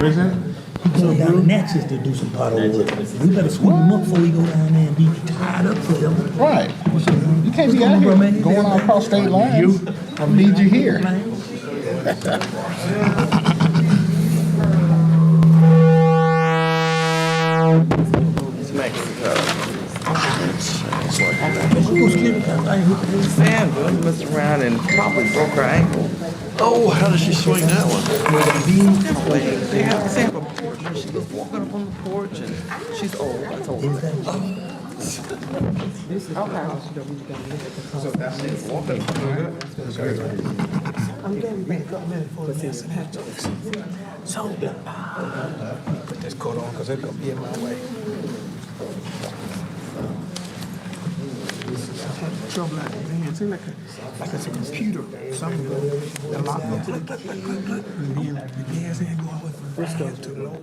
What is that? He going down to Natchez to do some pothole work. We better sweep him up before we go down there and be tied up for him. Right. You can't be What's out going on, bro, here man? going all across state lines. I need you here. Sandra messed around and probably broke her ankle. Oh, how did she swing that one? They have to have a porch, and she was walking up on the porch, and she's old. I told her. So, put this coat on because it's going to be in my way. Trouble out there, man. It seems like it's a computer or something. The lock up to the and then the gas ain't going with the Frisco too low.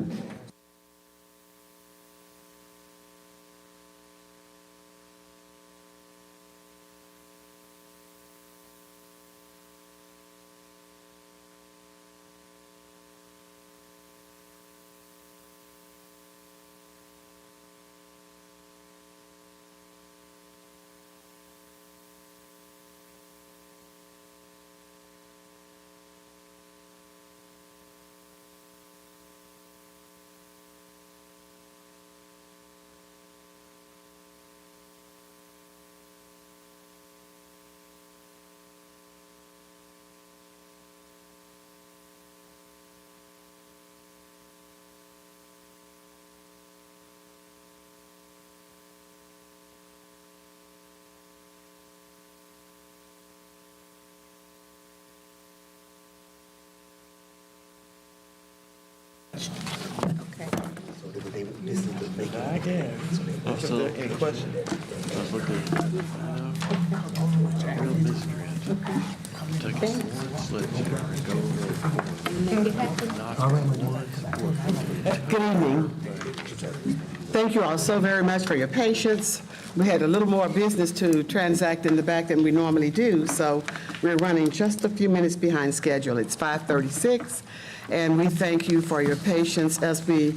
I guess. Any questions? Let's look at real miscreant. Take a sledgehammer and go Good evening. Thank you all so very much for your patience. We had a little more business to transact in the back than we normally do, so we're running just a few minutes behind schedule. It's 5:36, and we thank you for your patience as we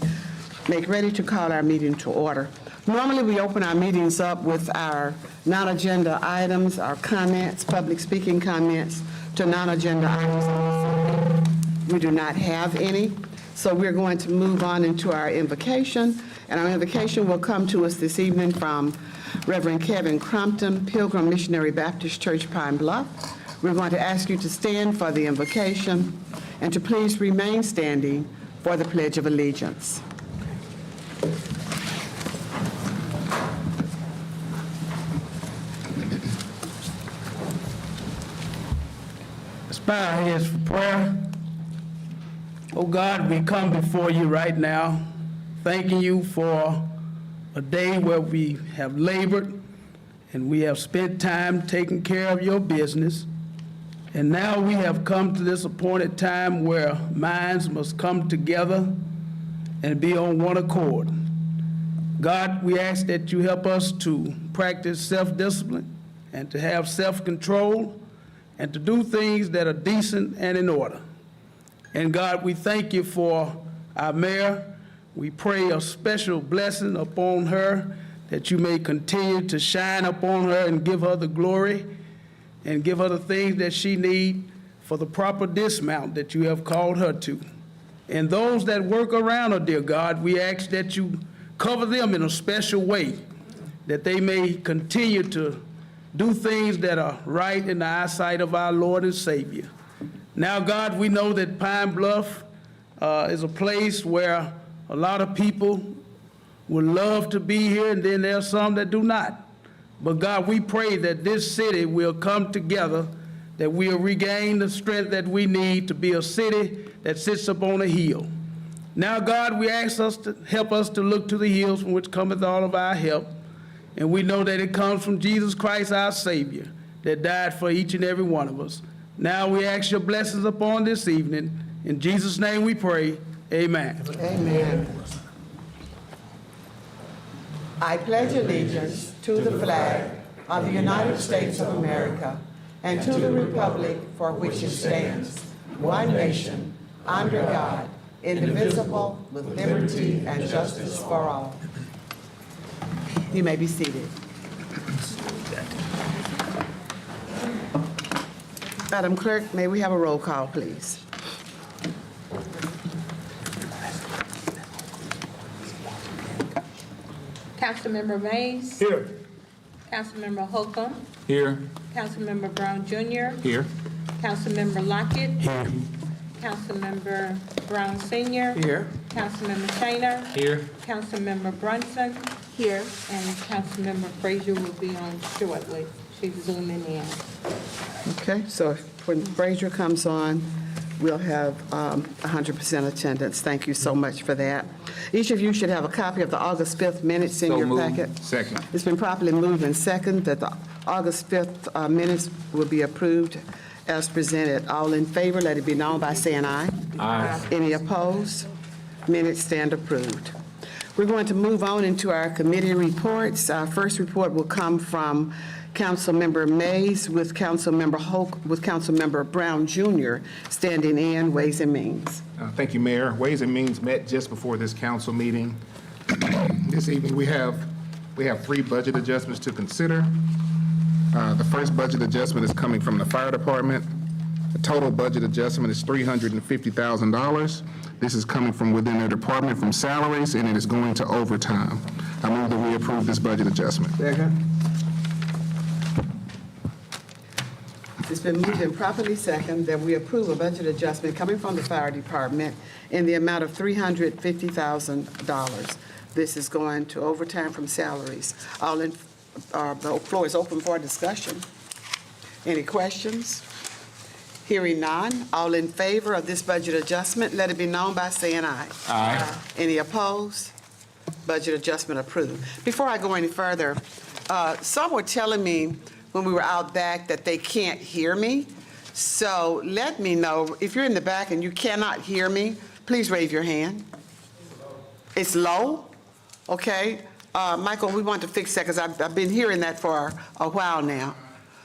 make ready to call our meeting to order. Normally, we open our meetings up with our non-agenda items, our comments, public speaking comments to non-agenda items. We do not have any, so we're going to move on into our invocation, and our invocation will come to us this evening from Reverend Kevin Crumpton, Pilgrim Missionary Baptist Church, Pine Bluff. We're going to ask you to stand for the invocation and to please remain standing for the Pledge of Allegiance. Let's bow our heads for prayer. Oh God, we come before you right now, thanking you for a day where we have labored and we have spent time taking care of your business. And now we have come to this appointed time where minds must come together and be on one accord. God, we ask that you help us to practice self-discipline and to have self-control and to do things that are decent and in order. And God, we thank you for our mayor. We pray a special blessing upon her, that you may continue to shine upon her and give her the glory and give her the things that she needs for the proper dismount that you have called her to. And those that work around her, dear God, we ask that you cover them in a special way, that they may continue to do things that are right in the eyesight of our Lord and Savior. Now, God, we know that Pine Bluff is a place where a lot of people would love to be here, and then there are some that do not. But God, we pray that this city will come together, that we'll regain the strength that we need to be a city that sits upon a hill. Now, God, we ask us to help us to look to the hills from which cometh all of our help. And we know that it comes from Jesus Christ, our Savior, that died for each and every one of us. Now we ask your blessings upon this evening. In Jesus' name we pray, amen. Amen. I pledge allegiance to the flag of the United States of America and to the republic for which it stands, one nation, under God, indivisible, with liberty and justice for all. You may be seated. Madam Clerk, may we have a roll call, please? Councilmember Mays. Here. Councilmember Holcomb. Here. Councilmember Brown Jr. Here. Councilmember Lockett. Here. Councilmember Brown Senior. Here. Councilmember Shayner. Here. Councilmember Brunson. Here. And Councilmember Frazier will be on shortly. She's zooming in. Okay, so when Frazier comes on, we'll have 100% attendance. Thank you so much for that. Each of you should have a copy of the August 5th minutes in your packet. Second. It's been properly moved and second that the August 5th minutes will be approved as presented. All in favor, let it be known by saying aye. Aye. Any opposed? Minutes stand approved. We're going to move on into our committee reports. Our first report will come from Councilmember Mays with Councilmember Brown Jr. standing in Ways and Means. Thank you, Mayor. Ways and Means met just before this council meeting. This evening, we have 3 budget adjustments to consider. The first budget adjustment is coming from the fire department. The total budget adjustment is $350,000. This is coming from within their department from salaries, and it is going to overtime. I move that we approve this budget adjustment. Second. It's been moved and properly second that we approve a budget adjustment coming from the fire department in the amount of $350,000. This is going to overtime from salaries. The floor is open for discussion. Any questions? Hearing none. All in favor of this budget adjustment, let it be known by saying aye. Aye. Any opposed? Budget adjustment approved. Before I go any further, some were telling me when we were out back that they can't hear me. So let me know. If you're in the back and you cannot hear me, please raise your hand. It's low? Okay. Michael, we want to fix that because I've been hearing that for a while now.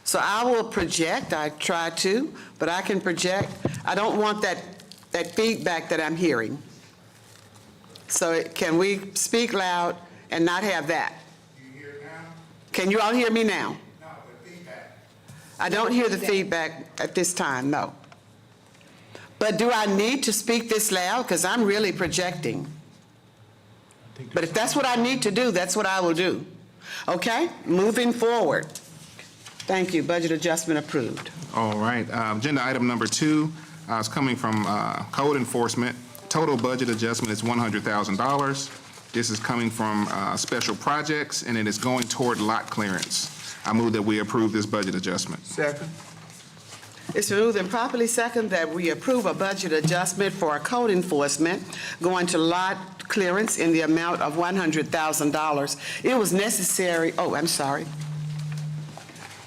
So I will project. I try to, but I can project. I don't want that feedback that I'm hearing. So can we speak loud and not have that? Do you hear it now? Can you all hear me now? No, the feedback. I don't hear the feedback at this time, no. But do I need to speak this loud? Because I'm really projecting. But if that's what I need to do, that's what I will do. Okay? Moving forward. Thank you. Budget adjustment approved. All right. Agenda item number 2 is coming from code enforcement. Total budget adjustment is $100,000. This is coming from special projects, and it is going toward lot clearance. I move that we approve this budget adjustment. Second. It's moved and properly second that we approve a budget adjustment for code enforcement going to lot clearance in the amount of $100,000. It was necessary, I'm sorry.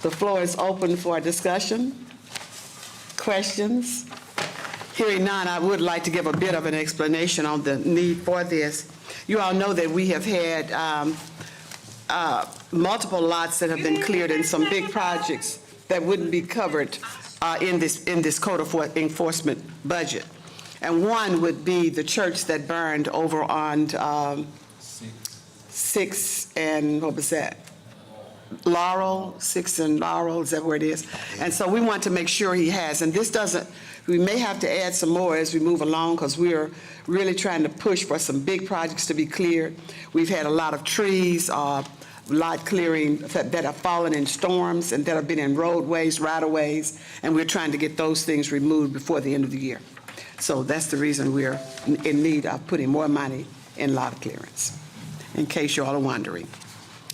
The floor is open for discussion, questions. Hearing none, I would like to give a bit of an explanation on the need for this. You all know that we have had multiple lots that have been cleared in some big projects that wouldn't be covered in this code enforcement budget. And one would be the church that burned over on 6 and, what was that? Laurel, 6 and Laurel, is that where it is? And so we want to make sure he has, and this doesn't, we may have to add some more as we move along because we are really trying to push for some big projects to be cleared. We've had a lot of trees, lot clearing that have fallen in storms and that have been in roadways, right-of-ways, and we're trying to get those things removed before the end of the year. So that's the reason we're in need of putting more money in lot clearance, in case you all are wondering.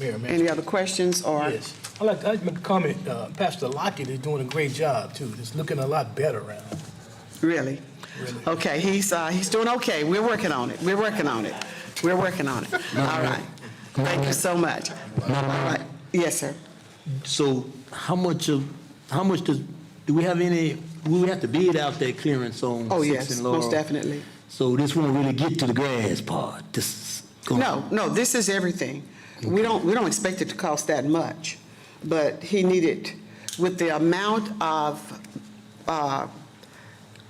Mayor, Any other questions or? Yes. I'd like to make a comment. Pastor Lockett is doing a great job, too. It's looking a lot better around. Really? Okay, he's doing okay. We're working on it. All right. Thank you so much. All right. Yes, sir. So how much do we have any, will we have to bid out that clearance on Oh, 6 yes, and Laurel? most definitely. So this won't really get to the grass part? No, this is everything. We don't expect it to cost that much, but he needed, with the amount of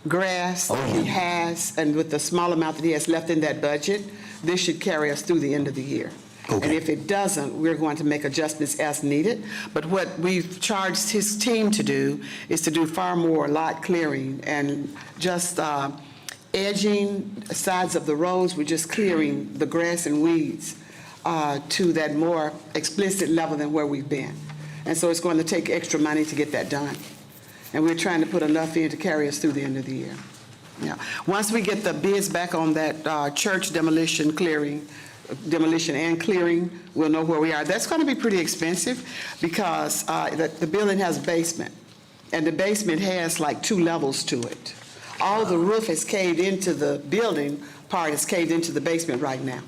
grass he has, and with the small amount that he has left in that budget, this should carry us through the end of the year. And if it doesn't, we're going to make adjustments as needed. But what we've charged his team to do is to do far more lot clearing and just edging sides of the roads. We're just clearing the grass and weeds to that more explicit level than where we've been. And so it's going to take extra money to get that done. And we're trying to put enough in to carry us through the end of the year. Yeah. Once we get the bids back on that church demolition and clearing, we'll know where we are. That's going to be pretty expensive because the building has a basement, and the basement has like 2 levels to it. All the roof is caved into the building part, is caved into the basement right now.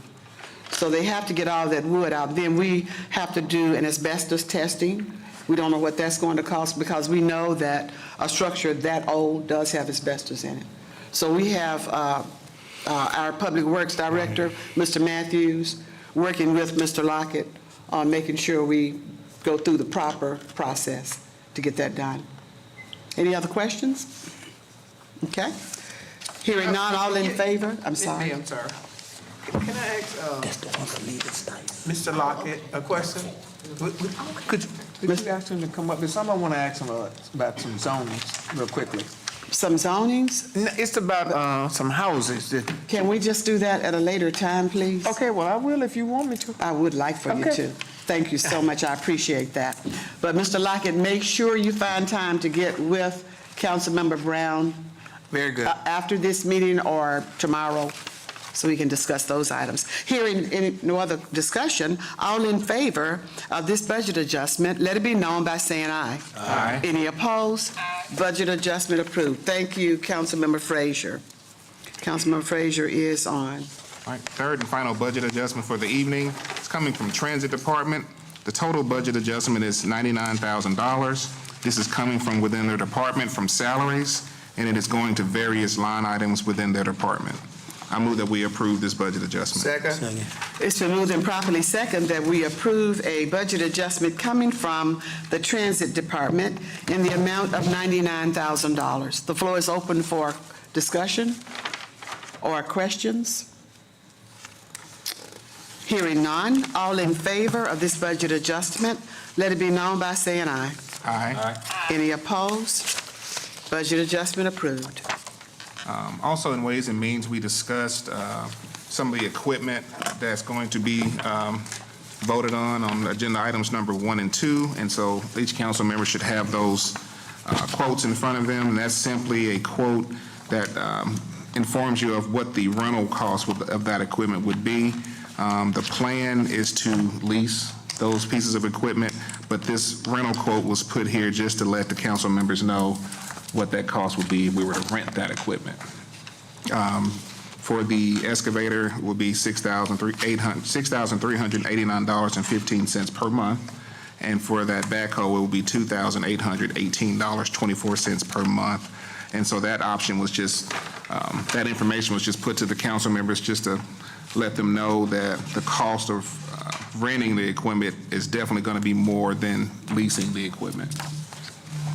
So they have to get all that wood out. Then we have to do an asbestos testing. We don't know what that's going to cost because we know that a structure that old does have asbestos in it. So we have our Public Works Director, Mr. Matthews, working with Mr. Lockett on making sure we go through the proper process to get that done. Any other questions? Okay. Hearing none, all in favor? I'm sorry. Ma'am, sir. Can I ask Mr. Lockett a question? Could you ask him to come up? Because someone want to ask him about some zonings real quickly. Some zonings? It's about some houses. Can we just do that at a later time, please? Okay, well, I will if you want me to. I would like for you Okay. to. Thank you so much. I appreciate that. But Mr. Lockett, make sure you find time to get with Councilmember Brown Very good. after this meeting or tomorrow so we can discuss those items. Hearing no other discussion, all in favor of this budget adjustment, let it be known by saying aye. Aye. Any opposed? Budget adjustment approved. Thank you, Councilmember Frazier. Councilmember Frazier is on. All right, third and final budget adjustment for the evening. It's coming from Transit Department. The total budget adjustment is $99,000. This is coming from within their department from salaries, and it is going to various line items within their department. I move that we approve this budget adjustment. Second. It's been moved and properly second that we approve a budget adjustment coming from the Transit Department in the amount of $99,000. The floor is open for discussion or questions. Hearing none, all in favor of this budget adjustment, let it be known by saying aye. Aye. Any opposed? Budget adjustment approved. Also, in Ways and Means, we discussed some of the equipment that's going to be voted on agenda items number 1 and 2, and so each council member should have those quotes in front of them, and that's simply a quote that informs you of what the rental cost of that equipment would be. The plan is to lease those pieces of equipment, but this rental quote was put here just to let the council members know what that cost would be if we were to rent that equipment. For the excavator, it would be $6,389.15 per month, and for that backhoe, it would be $2,818.24 per month. And so that option was just, that information was just put to the council members just to let them know that the cost of renting the equipment is definitely going to be more than leasing the equipment.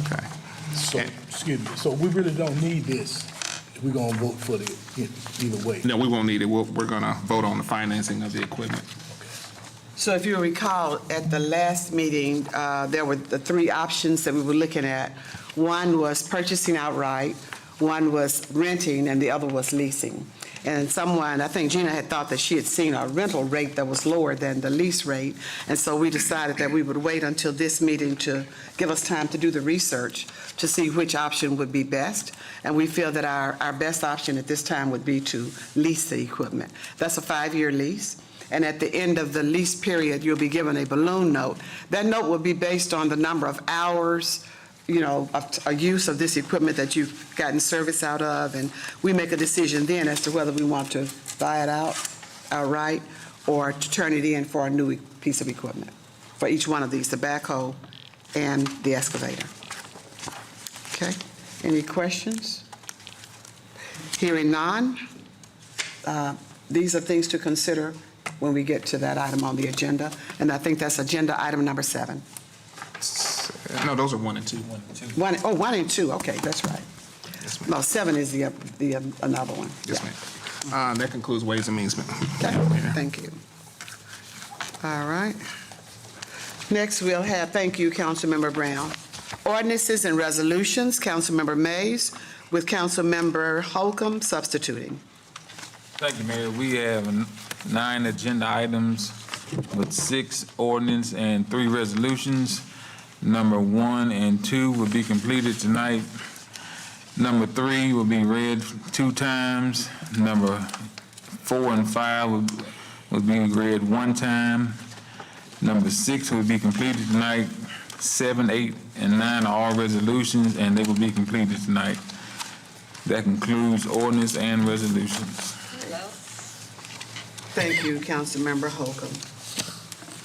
Okay. So, excuse me, so we really don't need this. We're gonna vote for it either way. No, we won't need it. We're going to vote on the financing of the equipment. So if you recall, at the last meeting, there were the 3 options that we were looking at. One was purchasing outright, one was renting, and the other was leasing. And someone, I think Gina had thought that she had seen a rental rate that was lower than the lease rate, and so we decided that we would wait until this meeting to give us time to do the research to see which option would be best. And we feel that our best option at this time would be to lease the equipment. That's a 5-year lease. And at the end of the lease period, you'll be given a balloon note. That note will be based on the number of hours, a use of this equipment that you've gotten service out of, and we make a decision then as to whether we want to buy it outright or to turn it in for a new piece of equipment for each one of these, the backhoe and the excavator. Okay, any questions? Hearing none, these are things to consider when we get to that item on the agenda, and I think that's agenda item number 7. No, those are 1 and 2. 1 and 2, okay, that's right. No, 7 is the another one. Yes, ma'am. That concludes Ways and Means, ma'am. Okay, thank you. All right. Next, we'll have, thank you, Councilmember Brown. Ordinances and resolutions, Councilmember Mays, with Councilmember Holcomb substituting. Thank you, Mayor. We have 9 agenda items with 6 ordinance and 3 resolutions. Number 1 and 2 will be completed tonight. Number 3 will be read 2 times. Number 4 and 5 will be read 1 time. Number 6 will be completed tonight. 7, 8, and 9 are all resolutions, and they will be completed tonight. That concludes ordinance and resolutions. Thank you, Councilmember Holcomb.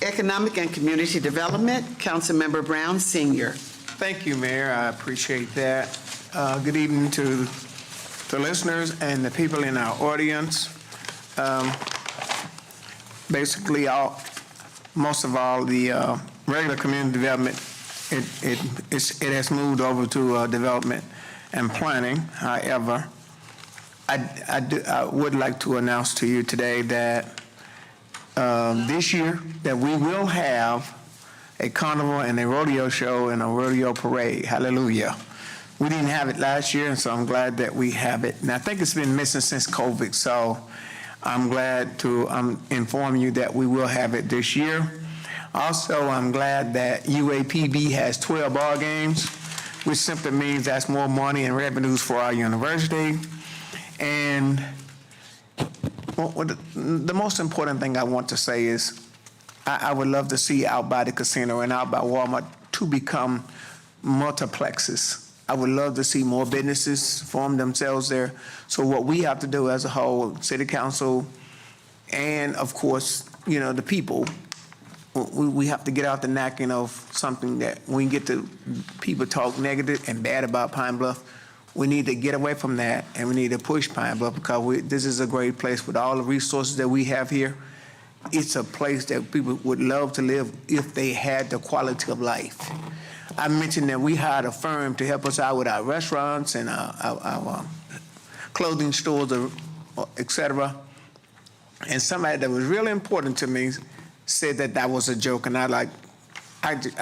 Economic and Community Development, Councilmember Brown Sr. Thank you, Mayor. I appreciate that. Good evening to the listeners and the people in our audience. Basically, most of all, the regular community development, it has moved over to development and planning. However, I would like to announce to you today that this year that we will have a carnival and a rodeo show and a rodeo parade. Hallelujah. We didn't have it last year, and so I'm glad that we have it. And I think it's been missing since COVID, so I'm glad to inform you that we will have it this year. Also, I'm glad that UAPB has 12 ball games, which simply means that's more money and revenues for our university. And the most important thing I want to say is I would love to see out by the casino and out by Walmart to become multiplexes. I would love to see more businesses form themselves there. So what we have to do as a whole, city council, and of course, the people, we have to get out the knocking of something that when we get to people talk negative and bad about Pine Bluff, we need to get away from that, and we need to push Pine Bluff because this is a great place with all the resources that we have here. It's a place that people would love to live if they had the quality of life. I mentioned that we hired a firm to help us out with our restaurants and our clothing stores, et cetera. And somebody that was really important to me said that was a joke, and I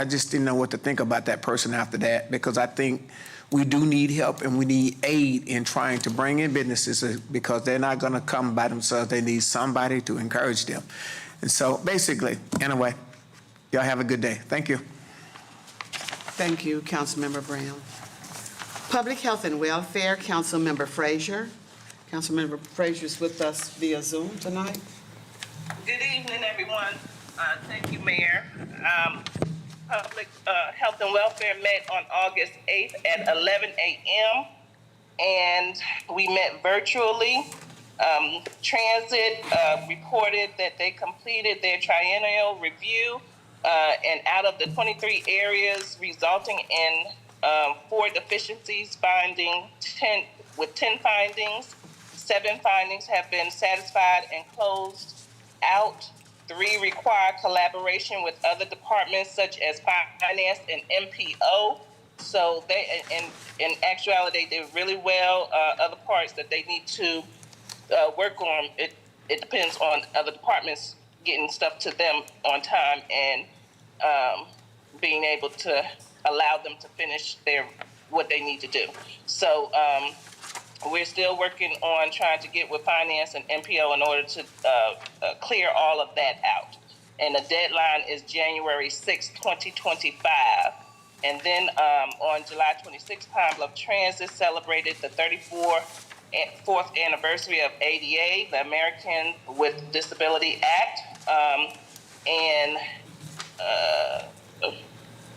just didn't know what to think about that person after that, because I think we do need help and we need aid in trying to bring in businesses because they're not going to come by themselves. They need somebody to encourage them. And so basically, anyway, y'all have a good day. Thank you. Thank you, Councilmember Brown. Public Health and Welfare, Councilmember Frazier. Councilmember Frazier is with us via Zoom tonight. Good evening, everyone. Thank you, Mayor. Public Health and Welfare met on August 8th at 11 a.m. and we met virtually. Transit reported that they completed their triennial review, and out of the 23 areas resulting in 4 deficiencies, finding 10 findings, 7 findings have been satisfied and closed out. 3 require collaboration with other departments such as finance and MPO. So they, in actuality, they did really well. Other parts that they need to work on, it depends on other departments getting stuff to them on time and being able to allow them to finish what they need to do. So we're still working on trying to get with finance and MPO in order to clear all of that out. And the deadline is January 6, 2025. And then on July 26, Pine Bluff Transit celebrated the 34th anniversary of ADA, the American with Disability Act.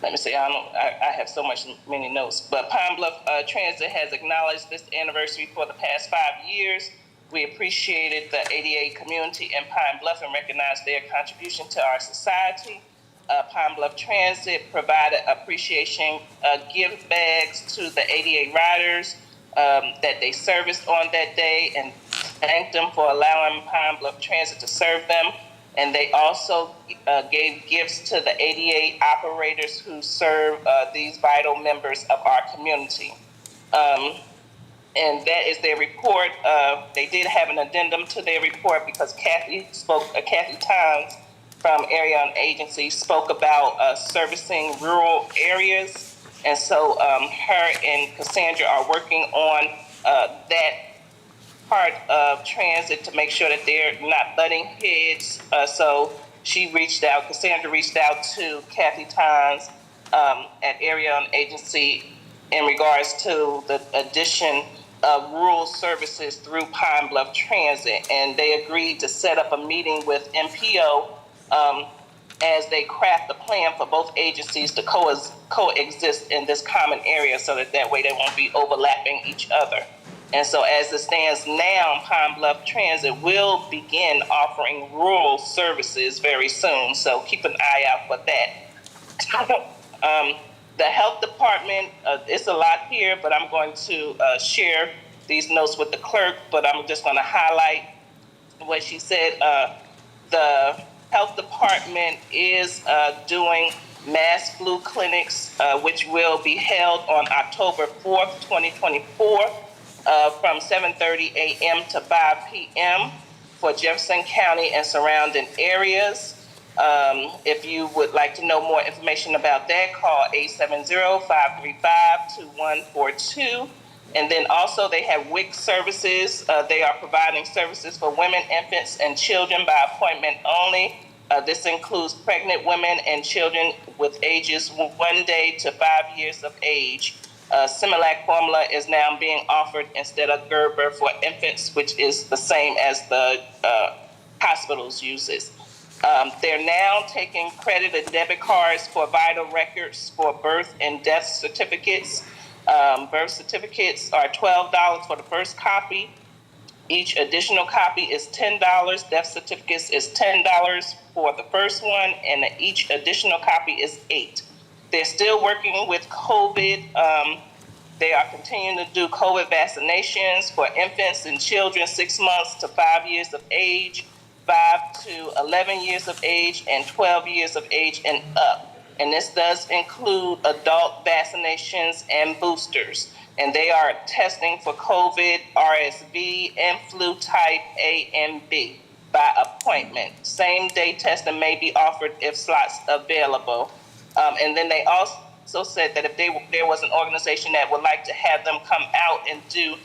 Let me see, I have so many notes, but Pine Bluff Transit has acknowledged this anniversary for the past 5 years. We appreciated the ADA community in Pine Bluff and recognized their contribution to our society. Pine Bluff Transit provided appreciation gift bags to the ADA riders that they serviced on that day and thanked them for allowing Pine Bluff Transit to serve them. And they also gave gifts to the ADA operators who serve these vital members of our community. And that is their report. They did have an addendum to their report because Kathy Tynes from Area on Agency spoke about servicing rural areas. And so her and Cassandra are working on that part of transit to make sure that they're not butting heads. So Cassandra reached out to Kathy Tynes at Area on Agency in regards to the addition of rural services through Pine Bluff Transit. And they agreed to set up a meeting with MPO as they craft a plan for both agencies to coexist in this common area so that way they won't be overlapping each other. And so as it stands now, Pine Bluff Transit will begin offering rural services very soon. So keep an eye out for that. The health department, it's a lot here, but I'm going to share these notes with the clerk, but I'm just going to highlight what she said. The health department is doing mass flu clinics, which will be held on October 4th, 2024, from 7:30 a.m. to 5 p.m. for Jefferson County and surrounding areas. If you would like to know more information about that, call 870-535-2142. And then also they have WIC services. They are providing services for women, infants, and children by appointment only. This includes pregnant women and children with ages 1 day to 5 years of age. Similac formula is now being offered instead of Gerber for infants, which is the same as the hospitals uses. They're now taking credit and debit cards for vital records for birth and death certificates. Birth certificates are $12 for the first copy. Each additional copy is $10. Death certificates is $10 for the first one, and each additional copy is $8. They're still working with COVID. They are continuing to do COVID vaccinations for infants and children 6 months to 5 years of age, 5 to 11 years of age, and 12 years of age and up. And this does include adult vaccinations and boosters. And they are testing for COVID, RSV, and flu type A and B by appointment. Same day testing may be offered if slots available. And then they also said that if there was an organization that would like to have them come out and do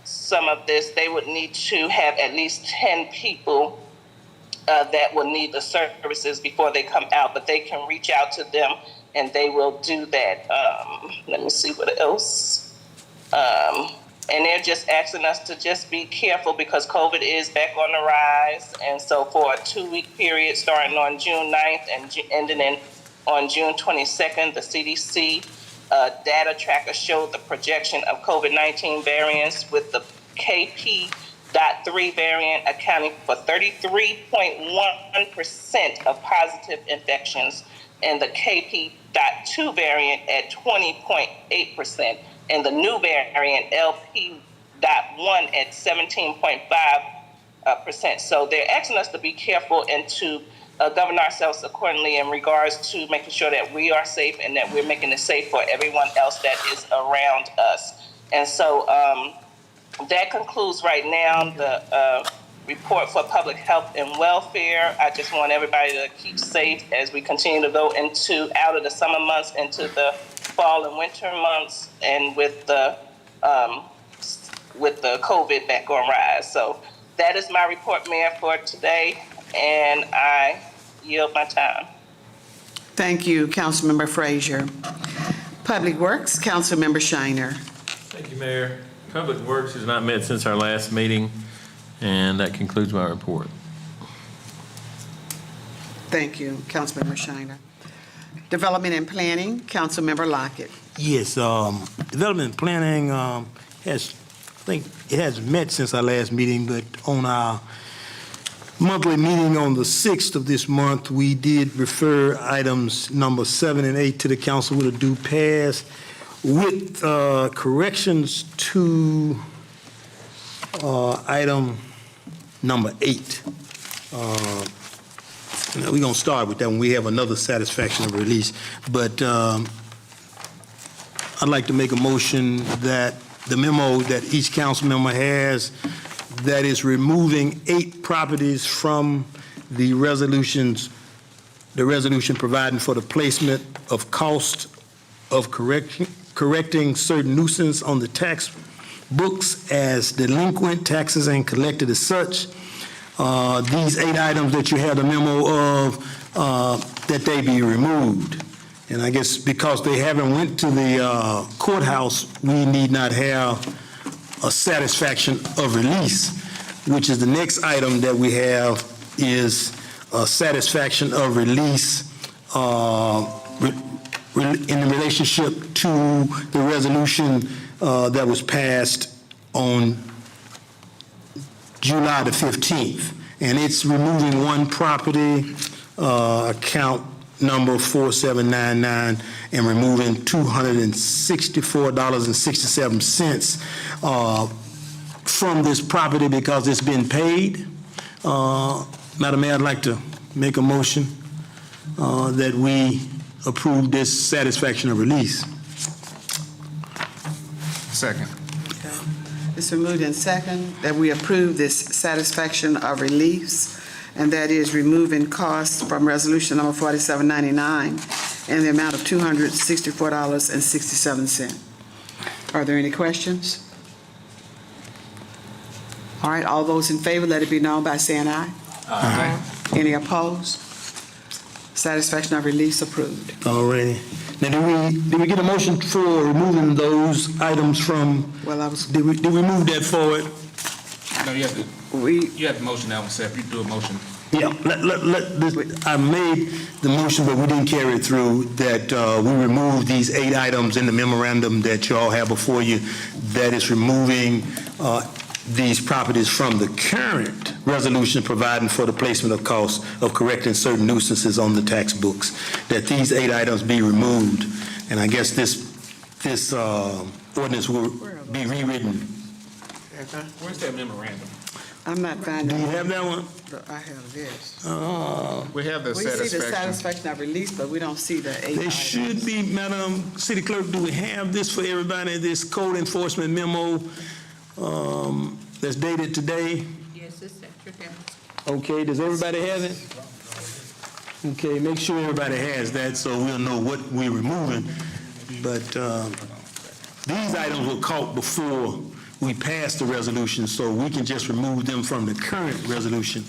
some of this, they would need to have at least 10 people that will need the services before they come out, but they can reach out to them and they will do that. Let me see what else. And they're just asking us to just be careful because COVID is back on the rise. And so for a 2-week period starting on June 9th and ending on June 22nd, the CDC data tracker showed the projection of COVID-19 variants with the KP.3 variant accounting for 33.1% of positive infections and the KP.2 variant at 20.8%. And the new variant, LP.1, at 17.5%. So they're asking us to be careful and to govern ourselves accordingly in regards to making sure that we are safe and that we're making it safe for everyone else that is around us. And so that concludes right now the report for public health and welfare. I just want everybody to keep safe as we continue to go out of the summer months into the fall and winter months, and with the COVID back on rise. So that is my report, Mayor, for today, and I yield my time. Thank you, Councilmember Frazier. Public Works, Councilmember Shiner. Thank you, Mayor. Public Works has not met since our last meeting, and that concludes my report. Thank you, Councilmember Shiner. Development and Planning, Councilmember Lockett. Yes, Development and Planning has met since our last meeting, but on our monthly meeting on the 6th of this month, we did refer items number 7 and 8 to the council with a due pass with corrections to item number 8. We're going to start with that when we have another satisfaction of release. But I'd like to make a motion that the memo that each council member has that is removing 8 properties from the resolution providing for the placement of cost of correcting certain nuisance on the tax books as delinquent taxes and collected as such. These 8 items that you have the memo of, that they be removed. And I guess because they haven't went to the courthouse, we need not have a satisfaction of release, which is the next item that we have is a satisfaction of release in relationship to the resolution that was passed on July the 15th. And it's removing 1 property, account number 4799, and removing $264.67 from this property because it's been paid. Madam Mayor, I'd like to make a motion that we approve this satisfaction of release. Second. It's been moved in second that we approve this satisfaction of release, and that is removing costs from resolution number 4799 in the amount of $264.67. Are there any questions? All right, all those in favor, let it be known by saying aye. Aye. Any opposed? Satisfaction of release approved. All righty. Now, did we get a motion for removing those items from, Well, I was, did we move that forward? No, you have to motion that one, Seth. You do a motion. Yeah, I made the motion, but we didn't carry it through, that we removed these 8 items in the memorandum that you all have before you, that is removing these properties from the current resolution providing for the placement of costs of correcting certain nuisances on the tax books, that these 8 items be removed. And I guess this ordinance will be rewritten. Where's that memorandum? I'm not finding. Do you have that one? I have this. We have the We see the satisfaction. satisfaction of release, but we don't see the 8 They items. should be, Madam City Clerk, do we have this for everybody, this code enforcement memo that's dated today? Yes, it's at your desk. Okay, does everybody have it? Okay, make sure everybody has that so we'll know what we're removing. But these items were caught before we passed the resolution, so we can just remove them from the current resolution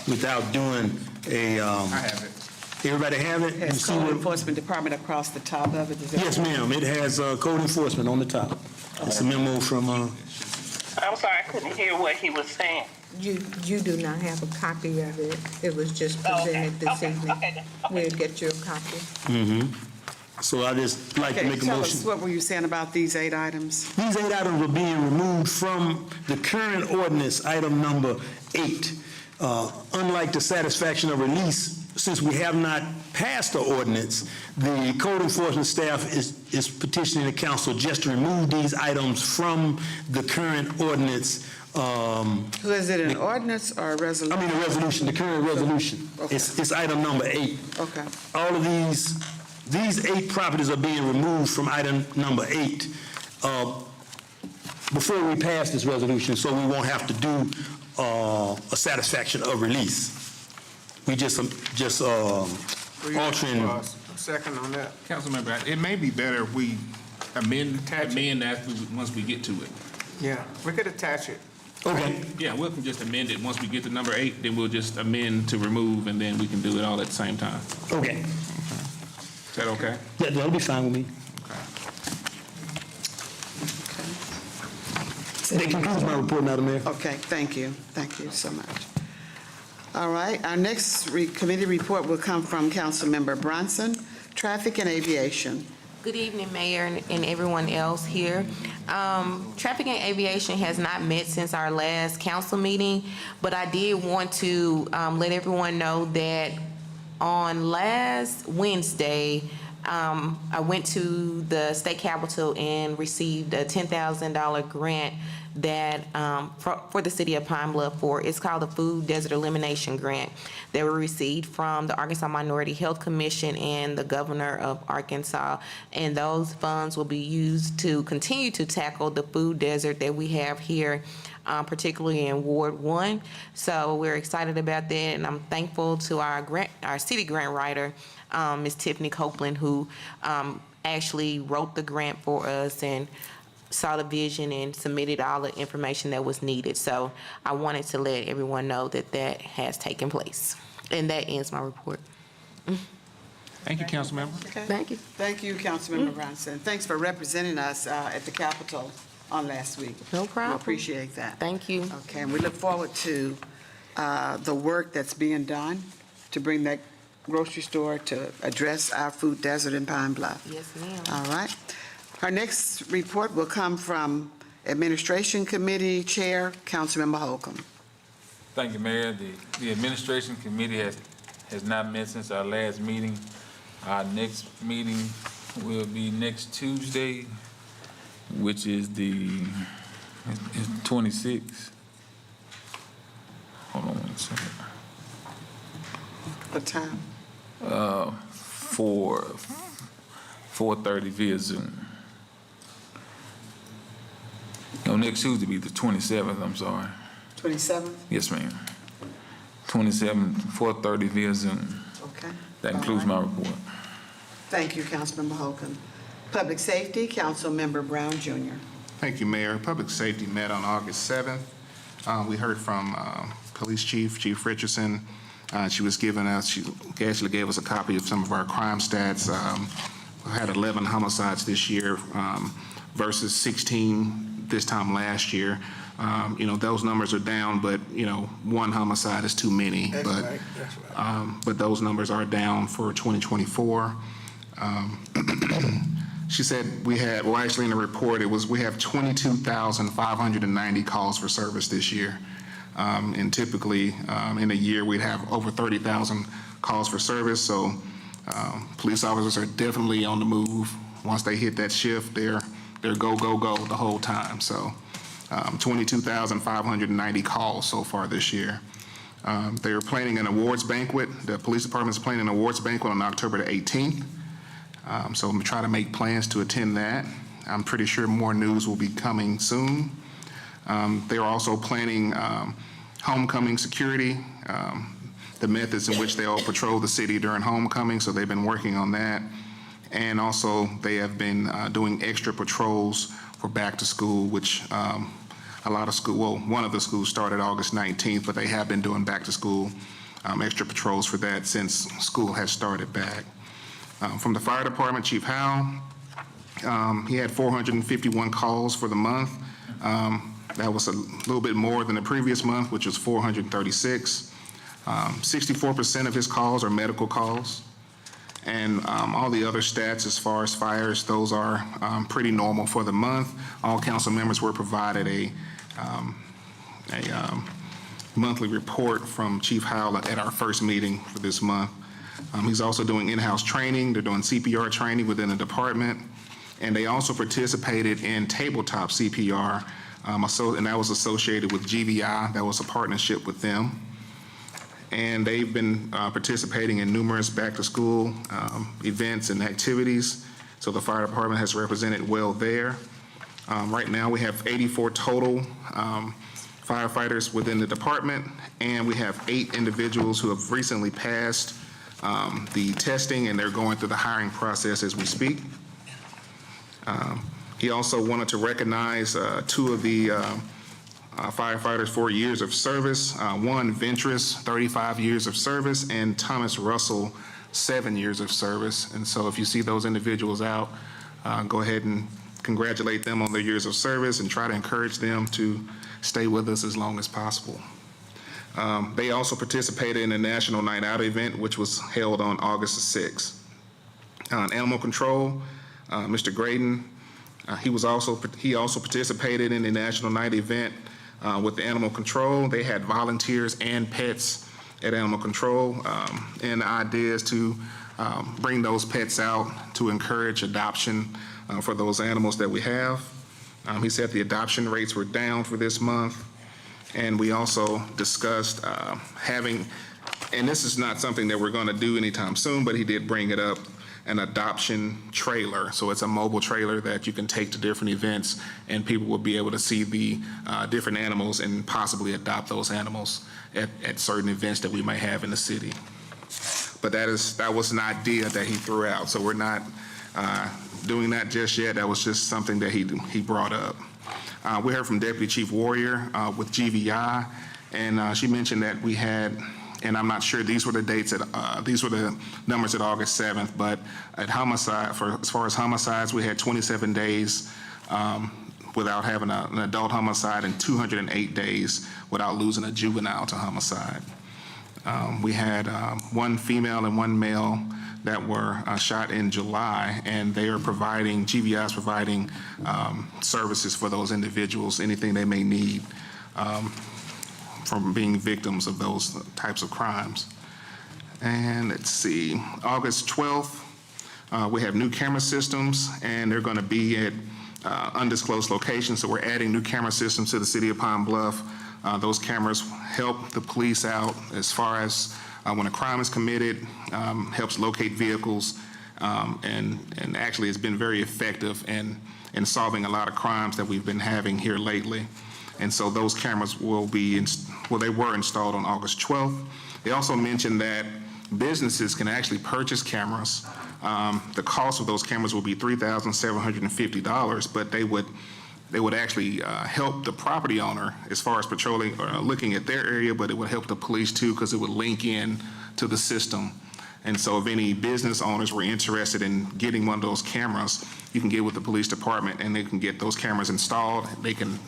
without doing a, I have it. everybody have it? You Has see code what- enforcement department across the top of it? Is that Yes, right? ma'am, it has code enforcement on the top. It's a memo from, I'm sorry, I couldn't hear what he was saying. You do not have a copy of it. It was just Oh, okay, presented this okay, evening. okay. We'll get you a copy. so I just like to Okay, make a tell us, motion. what were you saying about these 8 items? These 8 items are being removed from the current ordinance, item number 8. Unlike the satisfaction of release, since we have not passed the ordinance, the code enforcement staff is petitioning the council just to remove these items from the current ordinance. So is it an ordinance or a resolution? I mean, the resolution, the current resolution. Okay. It's item number 8. Okay. All of these 8 properties are being removed from item number 8 before we pass this resolution, so we won't have to do a satisfaction of release. We just altering. Second on that. Councilmember, it may be better if we amend that once we get to it. Yeah, we could attach it. Okay. Yeah, we can just amend it. Once we get to number 8, then we'll just amend to remove, and then we can do it all at the same time. Okay. Is that okay? That'll be fine with me. That concludes my report, Madam Mayor. Okay, thank you. Thank you so much. All right, our next committee report will come from Councilmember Bronson, Traffic and Aviation. Good evening, Mayor and everyone else here. Traffic and Aviation has not met since our last council meeting, but I did want to let everyone know that on last Wednesday, I went to the state capitol and received a $10,000 grant that, for the city of Pine Bluff for, it's called the Food Desert Elimination Grant that we received from the Arkansas Minority Health Commission and the governor of Arkansas. And those funds will be used to continue to tackle the food desert that we have here, particularly in Ward 1. So we're excited about that, and I'm thankful to our city grant writer, Ms. Tiffany Copeland, who actually wrote the grant for us and saw the vision and submitted all the information that was needed. So I wanted to let everyone know that that has taken place. And that ends my report. Thank you, Councilmember. Okay. Thank you. Thank you, Councilmember Brownson. Thanks for representing us at the Capitol on last week. No problem. We appreciate that. Thank you. Okay, and we look forward to the work that's being done to bring that grocery store to address our food desert in Pine Bluff. Yes, ma'am. All right. Our next report will come from Administration Committee Chair, Councilmember Holcomb. Thank you, Mayor. The Administration Committee has not met since our last meeting. Our next meeting will be next Tuesday, which is the 26th. Hold on one second. What time? 4:30 via Zoom. No, next Tuesday will be the 27th, I'm sorry. 27th? Yes, ma'am. 27th, 4:30 via Zoom. Okay. That includes my report. Thank you, Councilmember Holcomb. Public Safety, Councilmember Brown Jr. Thank you, Mayor. Public Safety met on August 7th. We heard from Police Chief Richardson. She actually gave us a copy of some of our crime stats. We had 11 homicides this year versus 16 this time last year. Those numbers are down, but, one homicide is too many. That's right. But those numbers are down for 2024. She said actually in the report, we have 22,590 calls for service this year. And typically, in a year, we'd have over 30,000 calls for service. So police officers are definitely on the move. Once they hit that shift, they're go, go, go the whole time. So 22,590 calls so far this year. They're planning an awards banquet. The police department is planning an awards banquet on October the 18th. So I'm going to try to make plans to attend that. I'm pretty sure more news will be coming soon. They're also planning homecoming security, the methods in which they'll patrol the city during homecoming, so they've been working on that. And also, they have been doing extra patrols for back to school, which one of the schools started August 19th, but they have been doing back to school extra patrols for that since school has started back. From the fire department, Chief Howell, he had 451 calls for the month. That was a little bit more than the previous month, which was 436. 64% of his calls are medical calls. And all the other stats as far as fires, those are pretty normal for the month. All council members were provided a monthly report from Chief Howell at our first meeting for this month. He's also doing in-house training. They're doing CPR training within the department. And they also participated in tabletop CPR, and that was associated with GVI. That was a partnership with them. And they've been participating in numerous back-to-school events and activities. So the fire department has represented well there. Right now, we have 84 total firefighters within the department, and we have 8 individuals who have recently passed the testing, and they're going through the hiring process as we speak. He also wanted to recognize 2 of the firefighters for years of service. One, Ventress, 35 years of service, and Thomas Russell, 7 years of service. And so if you see those individuals out, go ahead and congratulate them on their years of service and try to encourage them to stay with us as long as possible. They also participated in a National Night Out event, which was held on August the 6th. Animal control, Mr. Graydon, he also participated in the National Night event with the animal control. They had volunteers and pets at animal control, and the idea is to bring those pets out to encourage adoption for those animals that we have. He said the adoption rates were down for this month. And we also discussed having, and this is not something that we're going to do anytime soon, but he did bring it up, an adoption trailer. So it's a mobile trailer that you can take to different events, and people will be able to see the different animals and possibly adopt those animals at certain events that we might have in the city. But that was an idea that he threw out, so we're not doing that just yet. That was just something that he brought up. We heard from Deputy Chief Warrior with GVI, and she mentioned that we had, and I'm not sure these were the dates these were the numbers at August 7th, but at homicide, as far as homicides, we had 27 days without having an adult homicide and 208 days without losing a juvenile to homicide. We had one female and one male that were shot in July, and they are providing, GVI is providing services for those individuals, anything they may need from being victims of those types of crimes. And let's see, August 12th, we have new camera systems, and they're going to be at undisclosed locations, so we're adding new camera systems to the city of Pine Bluff. Those cameras help the police out as far as when a crime is committed, helps locate vehicles, and actually has been very effective in solving a lot of crimes that we've been having here lately. And so those cameras will be, they were installed on August 12th. They also mentioned that businesses can actually purchase cameras. The cost of those cameras will be $3,750, but they would actually help the property owner as far as patrolling or looking at their area, but it would help the police too, because it would link in to the system. And so if any business owners were interested in getting one of those cameras, you can get with the police department and they can get those cameras installed. They can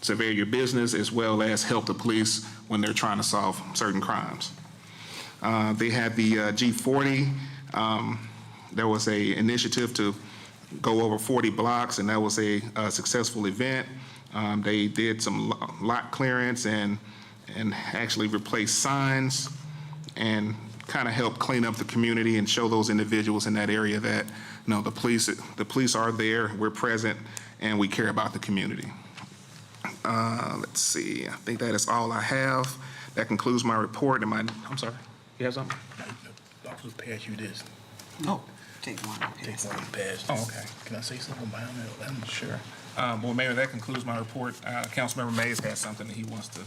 survey your business as well as help the police when they're trying to solve certain crimes. They had the G40. There was a initiative to go over 40 blocks, and that was a successful event. They did some lot clearance and actually replaced signs and kind of help clean up the community and show those individuals in that area that, you know, the police are there, we're present, and we care about the community. Let's see, I think that is all I have. That concludes my report. I'm sorry, you have something? I'll just pass you this. Oh, take one. Take one and pass this. Oh, okay. Can I say something behind that? I'm Sure. Well, Mayor, that concludes my report. Councilmember Mays has something that he wants to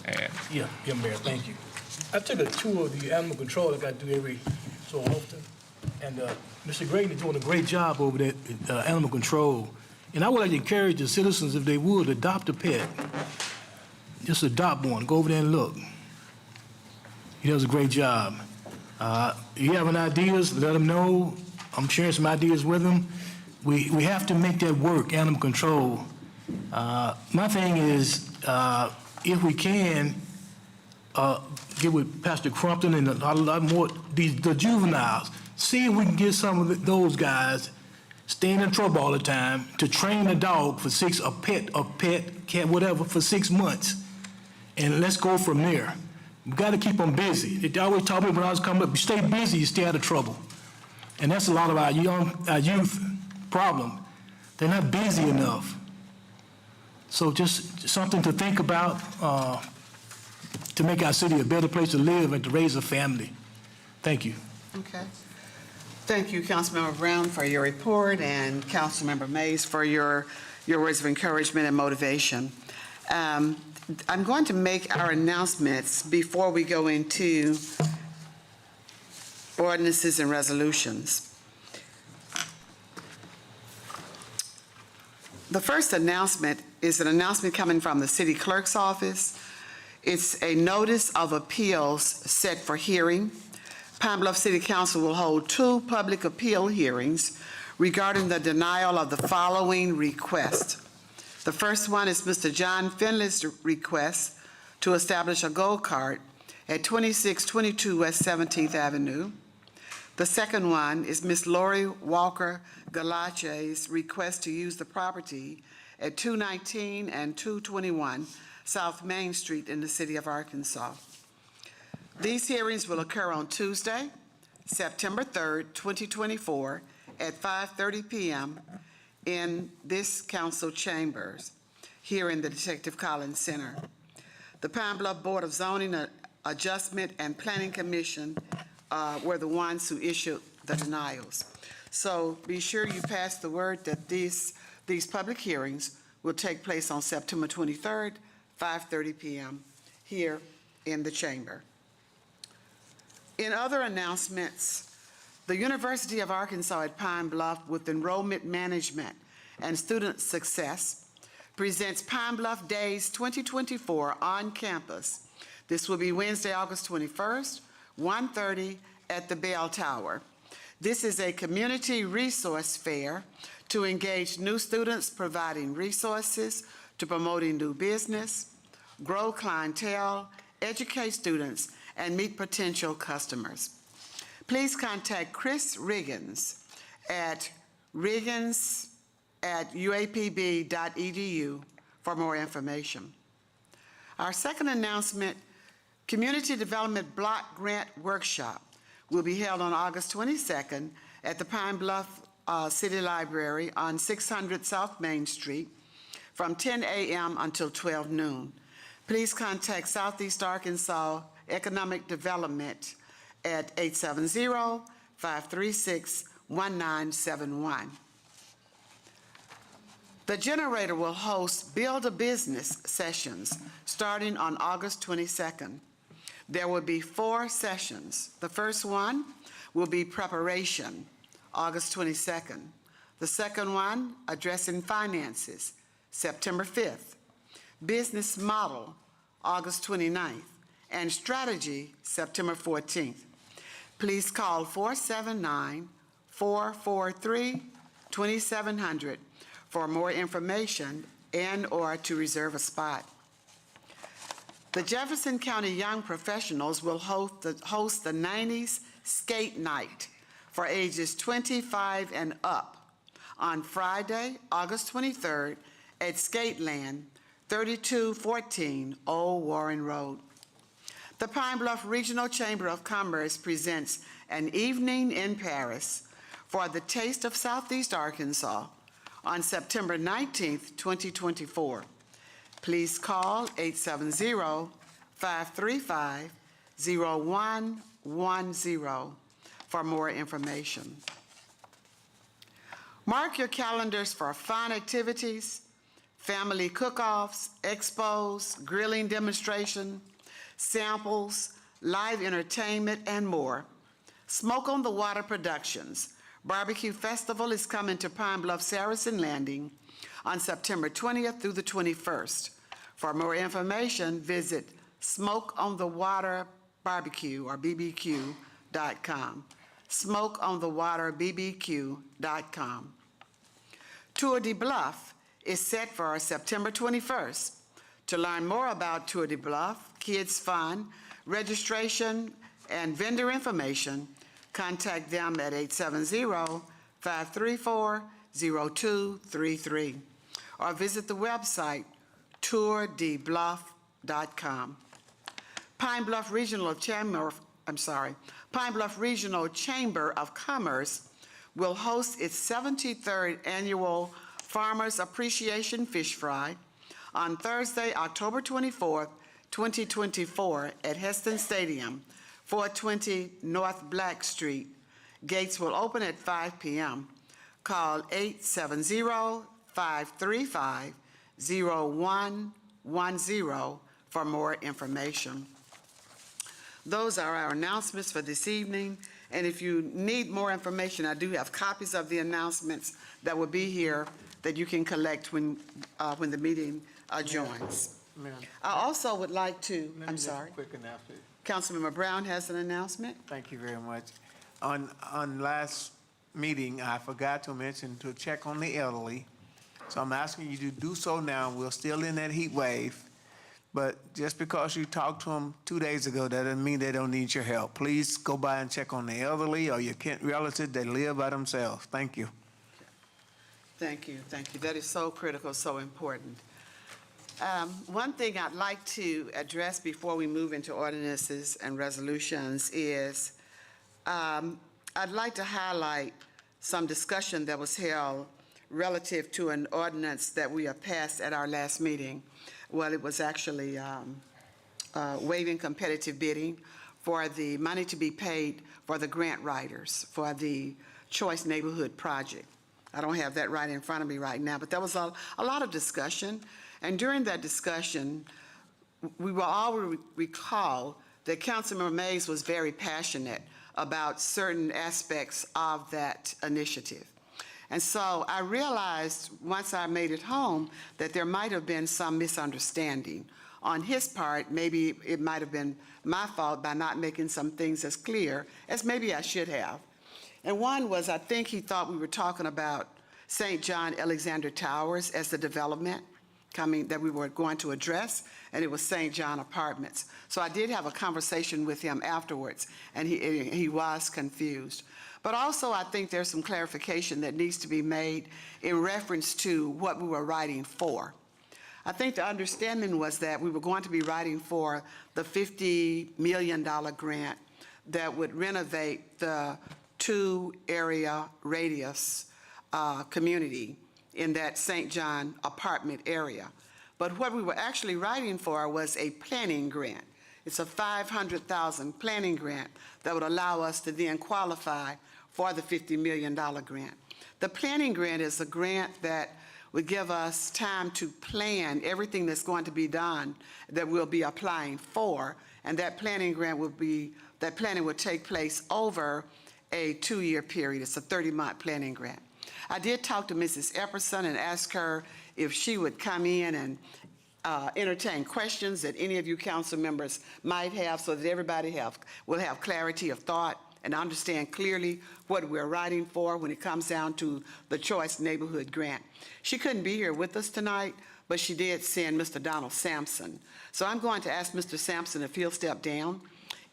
add. Yeah, Mayor, thank you. I took a tour of the animal control like I do every so often, and Mr. Grayson is doing a great job over there at animal control. And I would like to encourage the citizens, if they would, adopt a pet. Just adopt one. Go over there and look. He does a great job. You have any ideas, let him know. I'm sharing some ideas with him. We have to make that work, animal control. My thing is, if we can, get with Pastor Crumpton and a lot more, the juveniles, see if we can get some of those guys staying in trouble all the time to train a dog for a pet, cat, whatever, for 6 months. And let's go from there. We got to keep them busy. They always taught me when I was coming up, you stay busy, you stay out of trouble. And that's a lot of our youth problem. They're not busy enough. So just something to think about to make our city a better place to live and to raise a family. Thank you. Okay. Thank you, Councilmember Brown, for your report, and Councilmember Mays for your words of encouragement and motivation. I'm going to make our announcements before we go into ordinances and resolutions. The first announcement is an announcement coming from the city clerk's office. It's a notice of appeals set for hearing. Pine Bluff City Council will hold 2 public appeal hearings regarding the denial of the following request. The first one is Mr. John Finley's request to establish a go-kart at 2622 West 17th Avenue. The second one is Ms. Lori Walker Galache's request to use the property at 219 and 221 South Main Street in the city of Arkansas. These hearings will occur on Tuesday, September 3rd, 2024 at 5:30 p.m. in this council chambers here in the Detective Collins Center. The Pine Bluff Board of Zoning Adjustment and Planning Commission were the ones who issued the denials. So be sure you pass the word that these public hearings will take place on September 23rd, 5:30 p.m. here in the chamber. In other announcements, the University of Arkansas at Pine Bluff, with Enrollment Management and Student Success, presents Pine Bluff Days 2024 on campus. This will be Wednesday, August 21st, 1:30 at the Bell Tower. This is a community resource fair to engage new students, providing resources to promoting new business, grow clientele, educate students, and meet potential customers. Please contact Chris Riggins at riggins@uapb.edu for more information. Our second announcement, Community Development Block Grant Workshop, will be held on August 22nd at the Pine Bluff City Library on 600 South Main Street from 10 a.m. until 12 noon. Please contact Southeast Arkansas Economic Development at 870-536-1971. The Generator will host Build a Business sessions starting on August 22nd. There will be 4 sessions. The first one will be Preparation, August 22nd. The second one, Addressing Finances, September 5th. Business Model, August 29th. And Strategy, September 14th. Please call 479-443-2700 for more information and/or to reserve a spot. The Jefferson County Young Professionals will host the 90s Skate Night for ages 25 and up on Friday, August 23rd at Skateland, 3214 Old Warren Road. The Pine Bluff Regional Chamber of Commerce presents an evening in Paris for the Taste of Southeast Arkansas on September 19th, 2024. Please call 870-535-0110 for more information. Mark your calendars for fun activities, family cook-offs, expos, grilling demonstration, samples, live entertainment, and more. Smoke on the Water Productions Barbecue Festival is coming to Pine Bluff Saracen Landing on September 20th through the 21st. For more information, visit smokeonthewaterbarbecue or bbq.com. smokeonthewaterbbq.com. Tour de Bluff is set for September 21st. To learn more about Tour de Bluff, Kids Fun, registration, and vendor information, contact them at 870-534-0233 or visit the website tourdebluff.com. Pine Bluff Regional Chamber of Commerce will host its 73rd annual Farmers Appreciation Fish Fry on Thursday, October 24th, 2024 at Heston Stadium, 420 North Black Street. Gates will open at 5 p.m. Call 870-535-0110 for more information. Those are our announcements for this evening. And if you need more information, I do have copies of the announcements that will be here that you can collect when the meeting joins. I also would like to, I'm sorry. Quick announcement. Councilmember Brown has an announcement. Thank you very much. On last meeting, I forgot to mention to check on the elderly. So I'm asking you to do so now. We're still in that heat wave. But just because you talked to them 2 days ago, that doesn't mean they don't need your help. Please go by and check on the elderly or your relative that live by themselves. Thank you. Thank you, thank you. That is so critical, so important. One thing I'd like to address before we move into ordinances and resolutions is I'd like to highlight some discussion that was held relative to an ordinance that we have passed at our last meeting. Well, it was actually waiving competitive bidding for the money to be paid for the grant writers for the Choice Neighborhood Project. I don't have that right in front of me right now, but there was a lot of discussion. And during that discussion, we will all recall that Councilmember Mays was very passionate about certain aspects of that initiative. And so I realized once I made it home that there might have been some misunderstanding on his part. Maybe it might have been my fault by not making some things as clear as maybe I should have. And one was, I think he thought we were talking about St. John Alexander Towers as the development that we were going to address, and it was St. John Apartments. So I did have a conversation with him afterwards, and he was confused. But also, I think there's some clarification that needs to be made in reference to what we were writing for. I think the understanding was that we were going to be writing for the $50 million grant that would renovate the 2-area radius community in that St. John apartment area. But what we were actually writing for was a planning grant. It's a $500,000 planning grant that would allow us to then qualify for the $50 million grant. The planning grant is a grant that would give us time to plan everything that's going to be done that we'll be applying for, and that planning grant that planning would take place over a 2-year period. It's a 30-month planning grant. I did talk to Mrs. Epperson and ask her if she would come in and entertain questions that any of you council members might have, so that everybody will have clarity of thought and understand clearly what we're writing for when it comes down to the Choice Neighborhood Grant. She couldn't be here with us tonight, but she did send Mr. Donald Sampson. So I'm going to ask Mr. Sampson if he'll step down.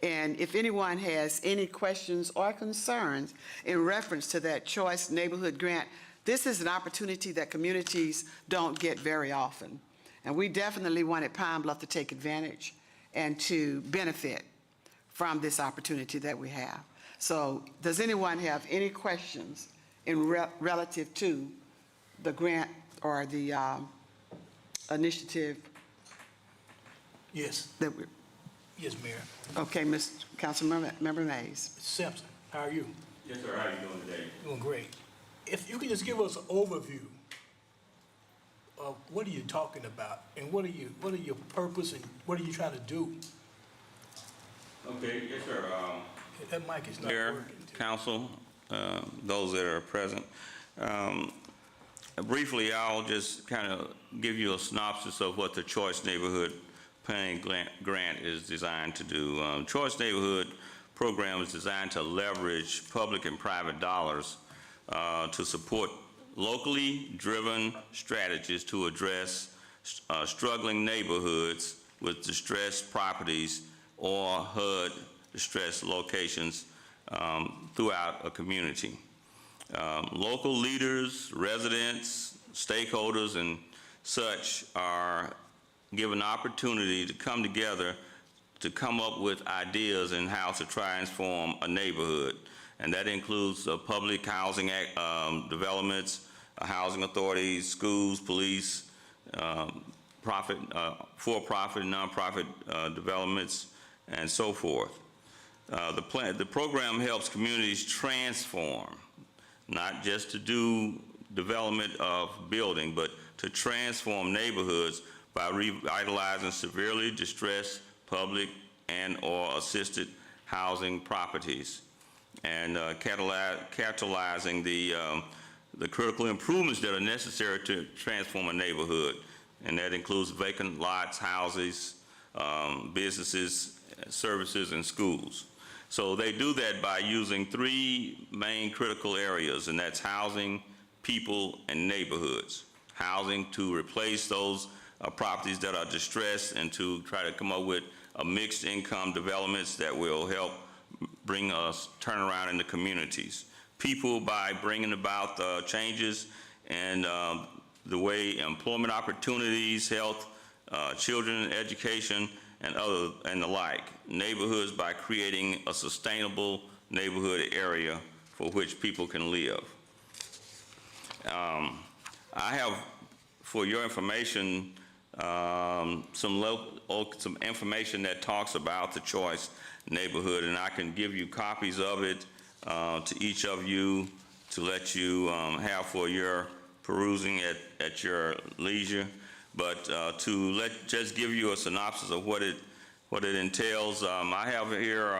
And if anyone has any questions or concerns in reference to that Choice Neighborhood Grant, this is an opportunity that communities don't get very often. And we definitely wanted Pine Bluff to take advantage and to benefit from this opportunity that we have. So does anyone have any questions in relative to the grant or the initiative? Yes. That we're, Yes, Mayor. okay, Mr. Councilmember Mays. Simpson, how are you? Yes, sir. How are you doing today? Doing great. If you could just give us an overview of what are you talking about, and what are your purpose, and what are you trying to do? Okay, yes, sir. That mic is not Mayor, working. council, those that are present. Briefly, I'll just kind of give you a synopsis of what the Choice Neighborhood Planning Grant is designed to do. Choice Neighborhood program is designed to leverage public and private dollars to support locally driven strategies to address struggling neighborhoods with distressed properties or HUD distressed locations throughout a community. Local leaders, residents, stakeholders, and such are given opportunity to come together to come up with ideas in how to transform a neighborhood. And that includes public housing developments, housing authorities, schools, police, for-profit and nonprofit developments, and so forth. The program helps communities transform, not just to do development of building, but to transform neighborhoods by revitalizing severely distressed public and or assisted housing properties, and catalyzing the critical improvements that are necessary to transform a neighborhood. And that includes vacant lots, houses, businesses, services, and schools. So they do that by using 3 main critical areas, and that's housing, people, and neighborhoods. Housing to replace those properties that are distressed, and to try to come up with mixed income developments that will help bring us turnaround in the communities. People by bringing about the changes and the way employment opportunities, health, children education, and the like. Neighborhoods by creating a sustainable neighborhood area for which people can live. I have, for your information, some information that talks about the Choice neighborhood, and I can give you copies of it to each of you to let you have for your perusing at your leisure. But to just give you a synopsis of what it entails, I have here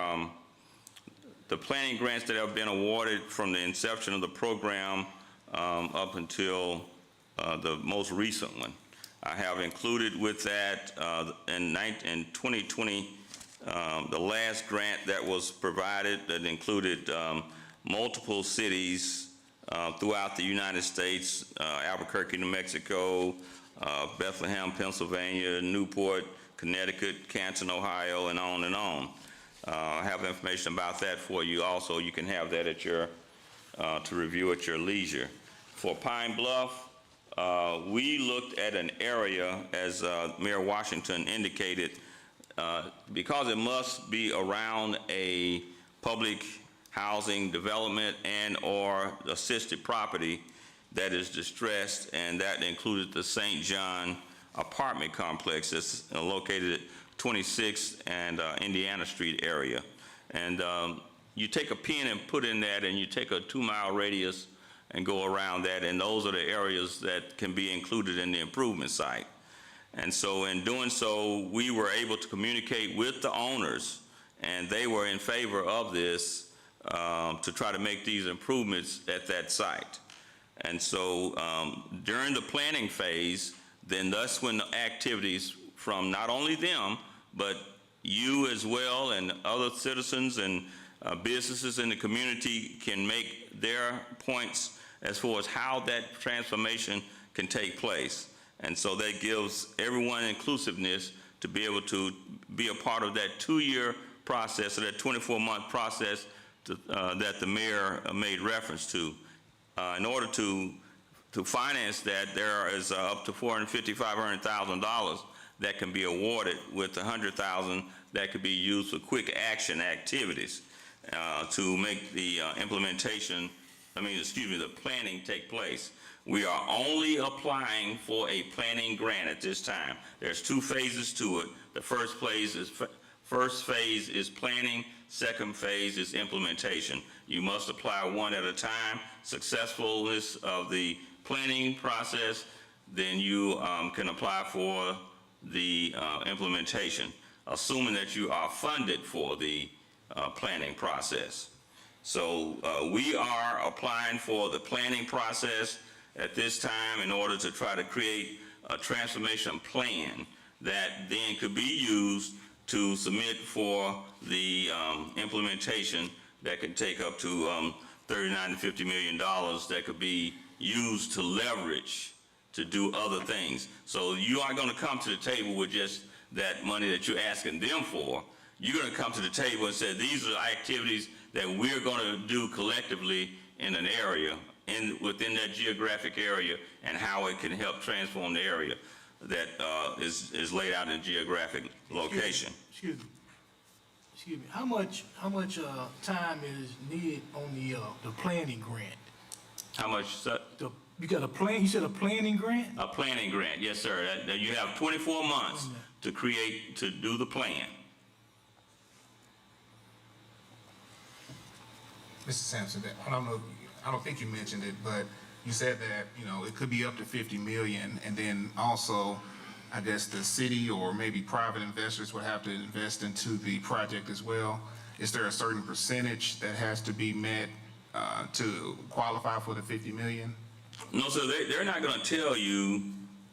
the planning grants that have been awarded from the inception of the program up until the most recent one. I have included with that in 2020, the last grant that was provided that included multiple cities throughout the United States, Albuquerque, New Mexico, Bethlehem, Pennsylvania, Newport, Connecticut, Canton, Ohio, and on and on. I have information about that for you also. You can have that at your, to review at your leisure. For Pine Bluff, we looked at an area, as Mayor Washington indicated, because it must be around a public housing development and or assisted property that is distressed, and that included the St. John apartment complex that's located at 26th and Indiana Street area. And you take a pin and put in that, and you take a 2-mile radius and go around that, and those are the areas that can be included in the improvement site. And so in doing so, we were able to communicate with the owners, and they were in favor of this to try to make these improvements at that site. And so during the planning phase, then that's when the activities from not only them, but you as well and other citizens and businesses in the community can make their points as far as how that transformation can take place. And so that gives everyone inclusiveness to be able to be a part of that 2-year process, or that 24-month process that the mayor made reference to. In order to finance that, there is up to $450,000, $500,000 that can be awarded, with $100,000 that could be used for quick action activities to make the the planning take place. We are only applying for a planning grant at this time. There's 2 phases to it. The first phase is planning, second phase is implementation. You must apply one at a time. Successfulness of the planning process, then you can apply for the implementation, assuming that you are funded for the planning process. So we are applying for the planning process at this time in order to try to create a transformation plan that then could be used to submit for the implementation that can take up to $39 to $50 million that could be used to leverage to do other things. So you aren't going to come to the table with just that money that you're asking them for. You're going to come to the table and say, these are activities that we're going to do collectively in an area, within that geographic area, and how it can help transform the area that is laid out in geographic location. Excuse me. How much time is needed on the planning grant? How much? You got a plan? You said a planning grant? A planning grant, yes, sir. You have 24 months to do the plan. Mr. Sampson, I don't think you mentioned it, but you said that, it could be up to 50 million, and then also, I guess the city or maybe private investors would have to invest into the project as well. Is there a certain percentage that has to be met to qualify for the 50 million? No, sir, they're not going to tell you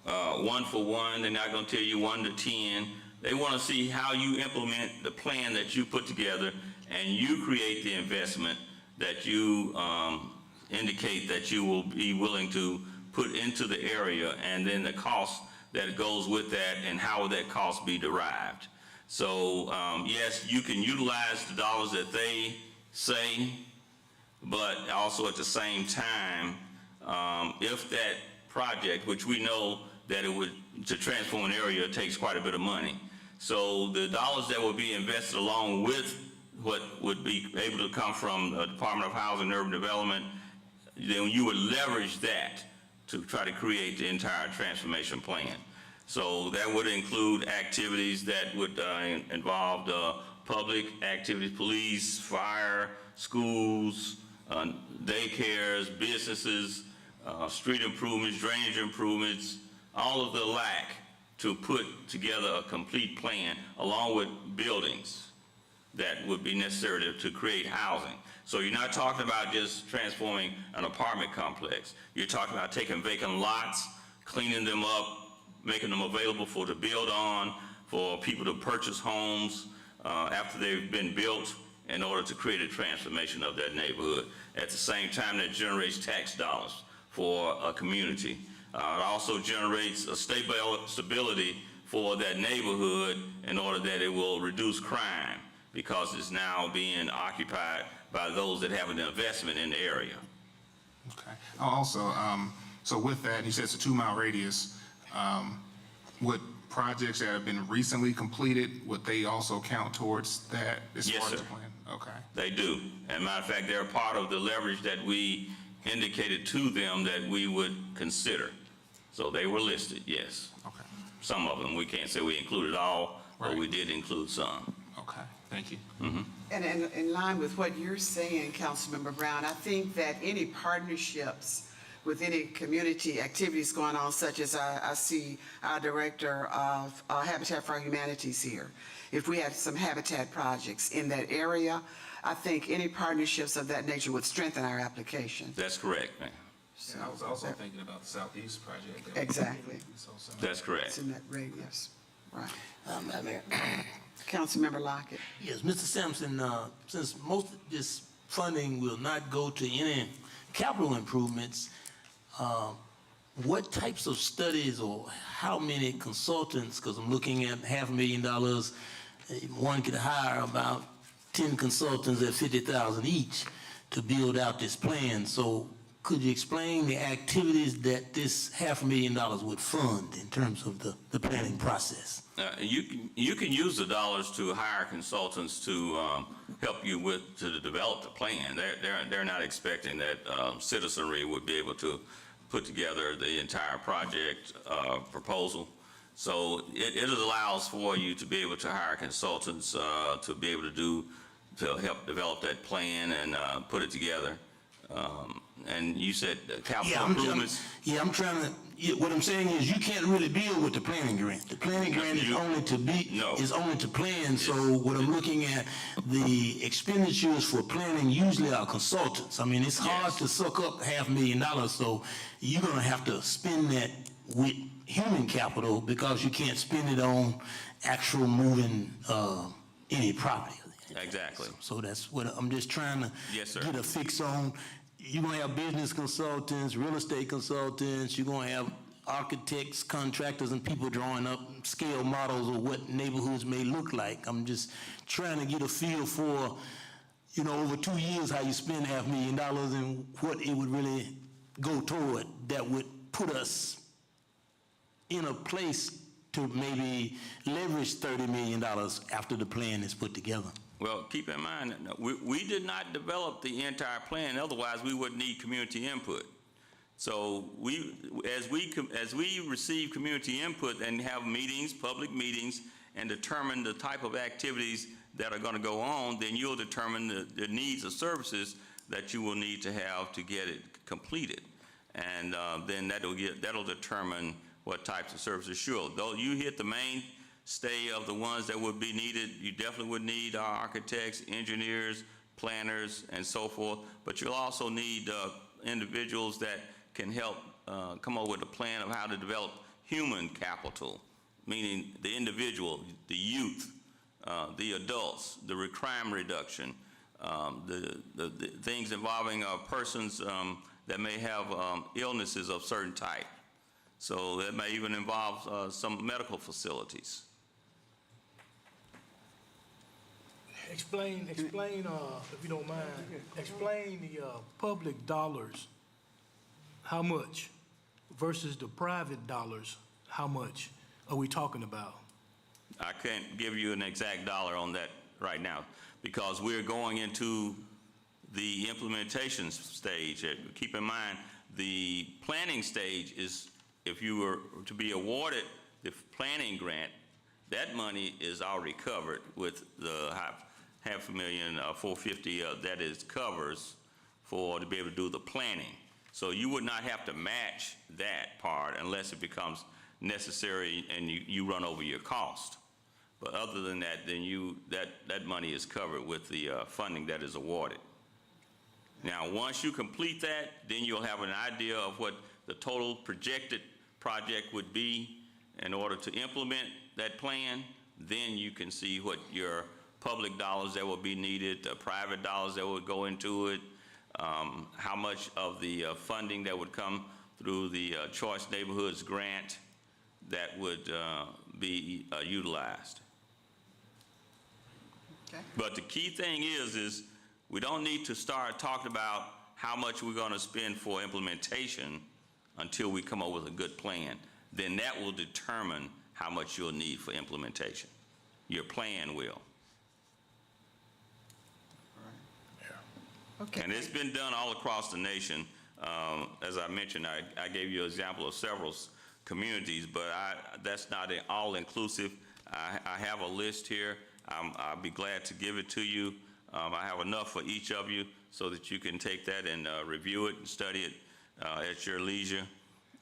1 for 1. They're not going to tell you 1 to 10. They want to see how you implement the plan that you put together, and you create the investment that you indicate that you will be willing to put into the area, and then the cost that goes with that, and how would that cost be derived. So yes, you can utilize the dollars that they say, but also at the same time, if that project, which we know that to transform an area takes quite a bit of money. So the dollars that will be invested along with what would be able to come from the Department of Housing and Urban Development, then you would leverage that to try to create the entire transformation plan. So that would include activities that would involve public activities, police, fire, schools, daycares, businesses, street improvements, drainage improvements, all of the lack to put together a complete plan along with buildings that would be necessary to create housing. So you're not talking about just transforming an apartment complex. You're talking about taking vacant lots, cleaning them up, making them available for to build on, for people to purchase homes after they've been built in order to create a transformation of that neighborhood. At the same time, that generates tax dollars for a community. It also generates a stability for that neighborhood in order that it will reduce crime because it's now being occupied by those that have an investment in the area. Okay. Also, so with that, you said it's a 2-mile radius. Would projects that have been recently completed, would they also count towards that as Yes, far as sir. the plan? Okay. They do. As a matter of fact, they're part of the leverage that we indicated to them that we would consider. So they were listed, yes. Okay. Some of them, we can't say we included all, but we did include some. Okay. Thank you. And in line with what you're saying, Councilmember Brown, I think that any partnerships with any community activities going on, such as I see our Director of Habitat for Humanities here. If we had some habitat projects in that area, I think any partnerships of that nature would strengthen our application. That's correct, ma'am. I was also thinking about the Southeast project. Exactly. That's correct. It's in that radius, right. Madam Mayor. Councilmember Lockett. Yes, Mr. Sampson, since most of this funding will not go to any capital improvements, what types of studies or how many consultants, because I'm looking at $500,000, one could hire about 10 consultants at $50,000 each to build out this plan. So could you explain the activities that this $500,000 would fund in terms of the planning process? You can use the dollars to hire consultants to help you to develop the plan. They're not expecting that citizenry would be able to put together the entire project proposal. So it allows for you to be able to hire consultants to be able to help develop that plan and put it together. And you said capital improvements? I'm trying to, what I'm saying is you can't really build with the planning grant. The planning grant is only to plan. So what I'm looking at, the expenditures for planning usually are consultants. I mean, it's hard to suck up $500,000, so you're gonna have to spend that with human capital because you can't spend it on actual moving any property. Exactly. So that's what I'm just trying to Yes, sir. get a fix on. You're gonna have business consultants, real estate consultants, you're gonna have architects, contractors, and people drawing up scale models of what neighborhoods may look like. I'm just trying to get a feel for, over 2 years, how you spend $500,000 and what it would really go toward that would put us in a place to maybe leverage $30 million after the plan is put together. Well, keep in mind, we did not develop the entire plan, otherwise we would need community input. So as we receive community input and have meetings, public meetings, and determine the type of activities that are going to go on, then you'll determine the needs of services that you will need to have to get it completed. And then that'll determine what types of services. Sure, though you hit the mainstay of the ones that would be needed, you definitely would need architects, engineers, planners, and so forth, but you'll also need individuals that can help come up with a plan of how to develop human capital, meaning the individual, the youth, the adults, the crime reduction, the things involving persons that may have illnesses of certain type. So that may even involve some medical facilities. Explain, if you don't mind, explain the public dollars, how much, versus the private dollars, how much are we talking about? I can't give you an exact dollar on that right now because we're going into the implementation stage. Keep in mind, the planning stage is, if you were to be awarded the planning grant, that money is already covered with the $500,000, 450, that is covers to be able to do the planning. So you would not have to match that part unless it becomes necessary and you run over your cost. But other than that, then that money is covered with the funding that is awarded. Now, once you complete that, then you'll have an idea of what the total projected project would be in order to implement that plan. Then you can see what your public dollars that will be needed, private dollars that would go into it, how much of the funding that would come through the Choice Neighborhoods grant that would be utilized. Okay. But the key thing is we don't need to start talking about how much we're going to spend for implementation until we come up with a good plan. Then that will determine how much you'll need for implementation. Your plan will. Okay. And it's been done all across the nation. As I mentioned, I gave you an example of several communities, but that's not all-inclusive. I have a list here. I'll be glad to give it to you. I have enough for each of you so that you can take that and review it and study it at your leisure,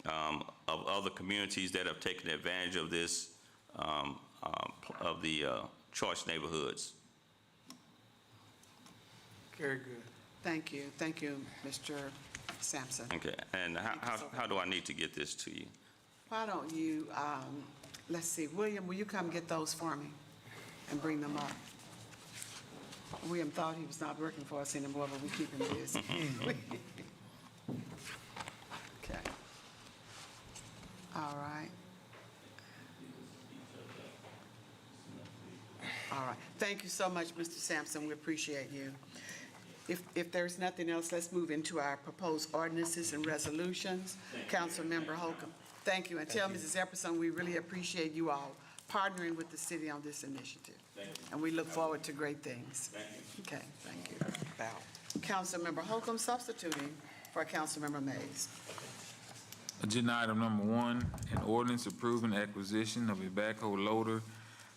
of other communities that have taken advantage of this, of the Choice Neighborhoods. Very good. Thank you. Thank you, Mr. Sampson. Okay, and how do I need to get this to you? Why don't you, let's see, William, will you come get those for me and bring them up? William thought he was not working for us anymore, but we keep him busy. Okay. All right. All right. Thank you so much, Mr. Sampson. We appreciate you. If there's nothing else, let's move into our proposed ordinances and resolutions. Councilmember Holcomb. Thank you. And tell Mrs. Epperson we really appreciate you all partnering with the city on this initiative. Thank you. And we look forward to great things. Thank you. Okay, thank you. Councilmember Holcomb substituting for Councilmember Mays. Agenda item number 1, an ordinance approving acquisition of a backhoe loader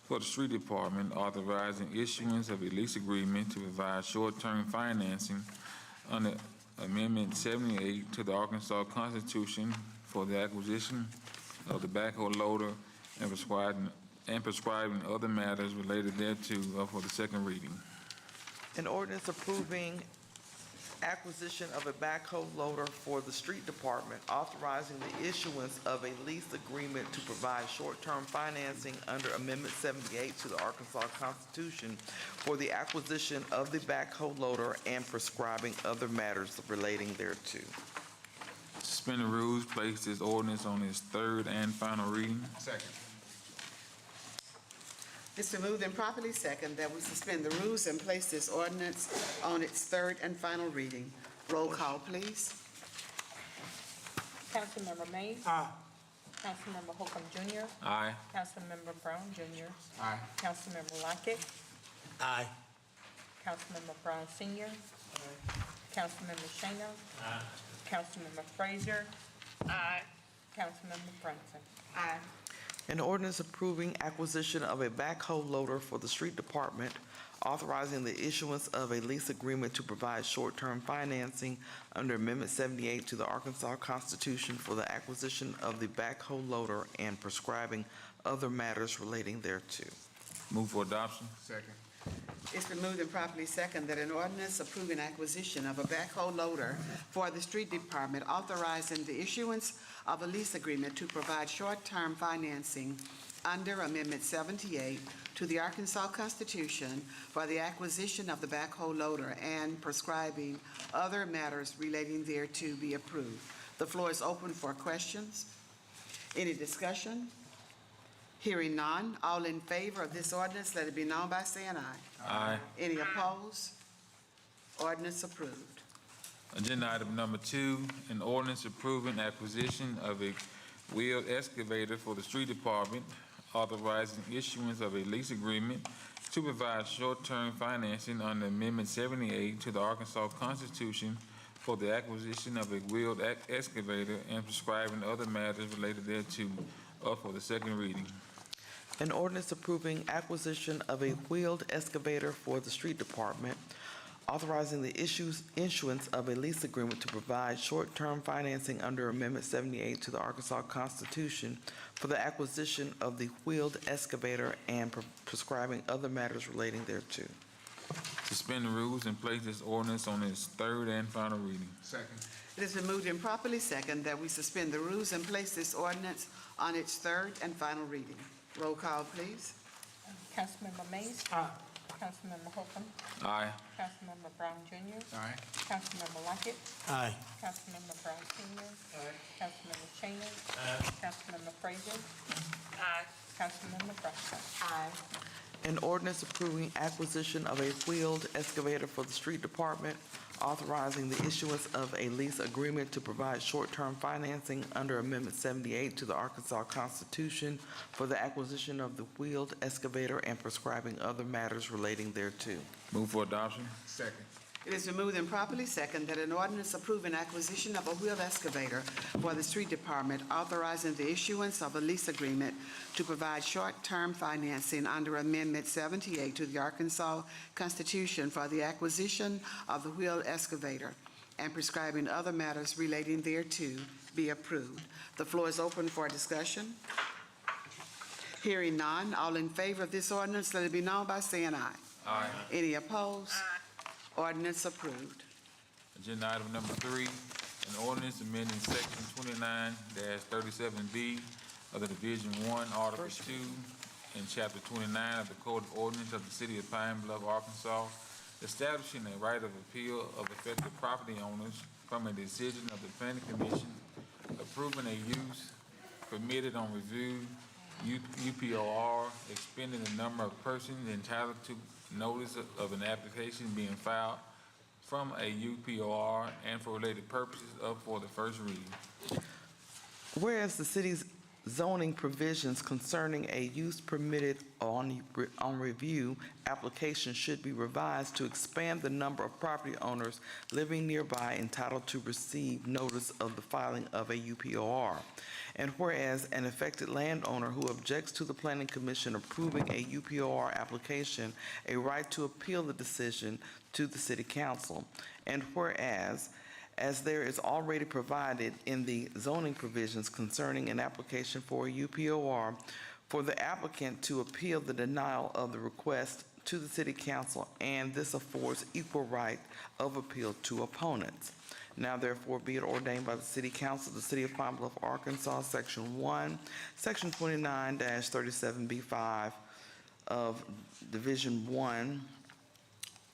for the street department, authorizing issuance of a lease agreement to provide short-term financing under Amendment 78 to the Arkansas Constitution for the acquisition of the backhoe loader and prescribing other matters related thereto for the second reading. An ordinance approving acquisition of a backhoe loader for the street department, authorizing the issuance of a lease agreement to provide short-term financing under Amendment 78 to the Arkansas Constitution for the acquisition of the backhoe loader and prescribing other matters relating thereto. Suspend the rules, place this ordinance on its third and final reading. Second. It's been moved and properly second that we suspend the rules and place this ordinance on its third and final reading. Roll call, please. Councilmember Mays. Aye. Councilmember Holcomb Jr. Aye. Councilmember Brown Jr. Aye. Councilmember Lockett. Aye. Councilmember Brown Sr. Councilmember Shana. Aye. Councilmember Frazier. Aye. Councilmember Brunson. Aye. An ordinance approving acquisition of a backhoe loader for the street department, authorizing the issuance of a lease agreement to provide short-term financing under Amendment 78 to the Arkansas Constitution for the acquisition of the backhoe loader and prescribing other matters relating thereto. Move for adoption. Second. It's been moved and properly second that an ordinance approving acquisition of a backhoe loader for the street department, authorizing the issuance of a lease agreement to provide short-term financing under Amendment 78 to the Arkansas Constitution for the acquisition of the backhoe loader and prescribing other matters relating thereto be approved. The floor is open for questions. Any discussion? Hearing none, all in favor of this ordinance, let it be known by saying aye. Aye. Any opposed? Ordinance approved. Agenda item number 2, an ordinance approving acquisition of a wheeled excavator for the street department, authorizing issuance of a lease agreement to provide short-term financing under Amendment 78 to the Arkansas Constitution for the acquisition of a wheeled excavator and prescribing other matters related thereto, up for the second reading. An ordinance approving acquisition of a wheeled excavator for the street department, authorizing the issuance of a lease agreement to provide short-term financing under Amendment 78 to the Arkansas Constitution for the acquisition of the wheeled excavator and prescribing other matters relating thereto. Suspend the rules and place this ordinance on its third and final reading. Second. It has been moved and properly second that we suspend the rules and place this ordinance on its third and final reading. Roll call, please. Councilmember Mays. Aye. Councilmember Holcomb. Aye. Councilmember Brown Jr. Aye. Councilmember Lockett. Aye. Councilmember Brown Senior. Councilmember Cheney. Councilmember Frazier. Councilmember Bradshaw. Aye. An ordinance approving acquisition of a wheeled excavator for the street department, authorizing the issuance of a lease agreement to provide short-term financing under Amendment 78 to the Arkansas Constitution for the acquisition of the wheeled excavator and prescribing other matters relating thereto. Move for adoption. Second. It has been moved and properly second that an ordinance approving acquisition of a wheeled excavator for the street department, authorizing the issuance of a lease agreement to provide short-term financing under Amendment 78 to the Arkansas Constitution for the acquisition of the wheeled excavator and prescribing other matters relating thereto be approved. The floor is open for discussion. Hearing none, all in favor of this ordinance, let it be known by saying aye. Aye. Any opposed? Ordinance approved. Agenda item number 3, an ordinance amending section 29-37B of the Division 1, Article 2, in Chapter 29 of the Code of Ordinance of the City of Pine Bluff, Arkansas, establishing a right of appeal of affected property owners from a decision of the Planning Commission, approving a use permitted on review, UPOR, expanding the number of persons entitled to notice of an application being filed from a UPOR and for related purposes, up for the first reading. Whereas the city's zoning provisions concerning a use permitted on review application should be revised to expand the number of property owners living nearby entitled to receive notice of the filing of a UPOR. And whereas an affected landowner who objects to the Planning Commission approving a UPOR application, a right to appeal the decision to the City Council. And whereas as there is already provided in the zoning provisions concerning an application for a UPOR, for the applicant to appeal the denial of the request to the City Council, and this affords equal right of appeal to opponents. Now therefore be it ordained by the City Council of the City of Pine Bluff, Arkansas, Section 1, Section 29-37B5 of Division 1,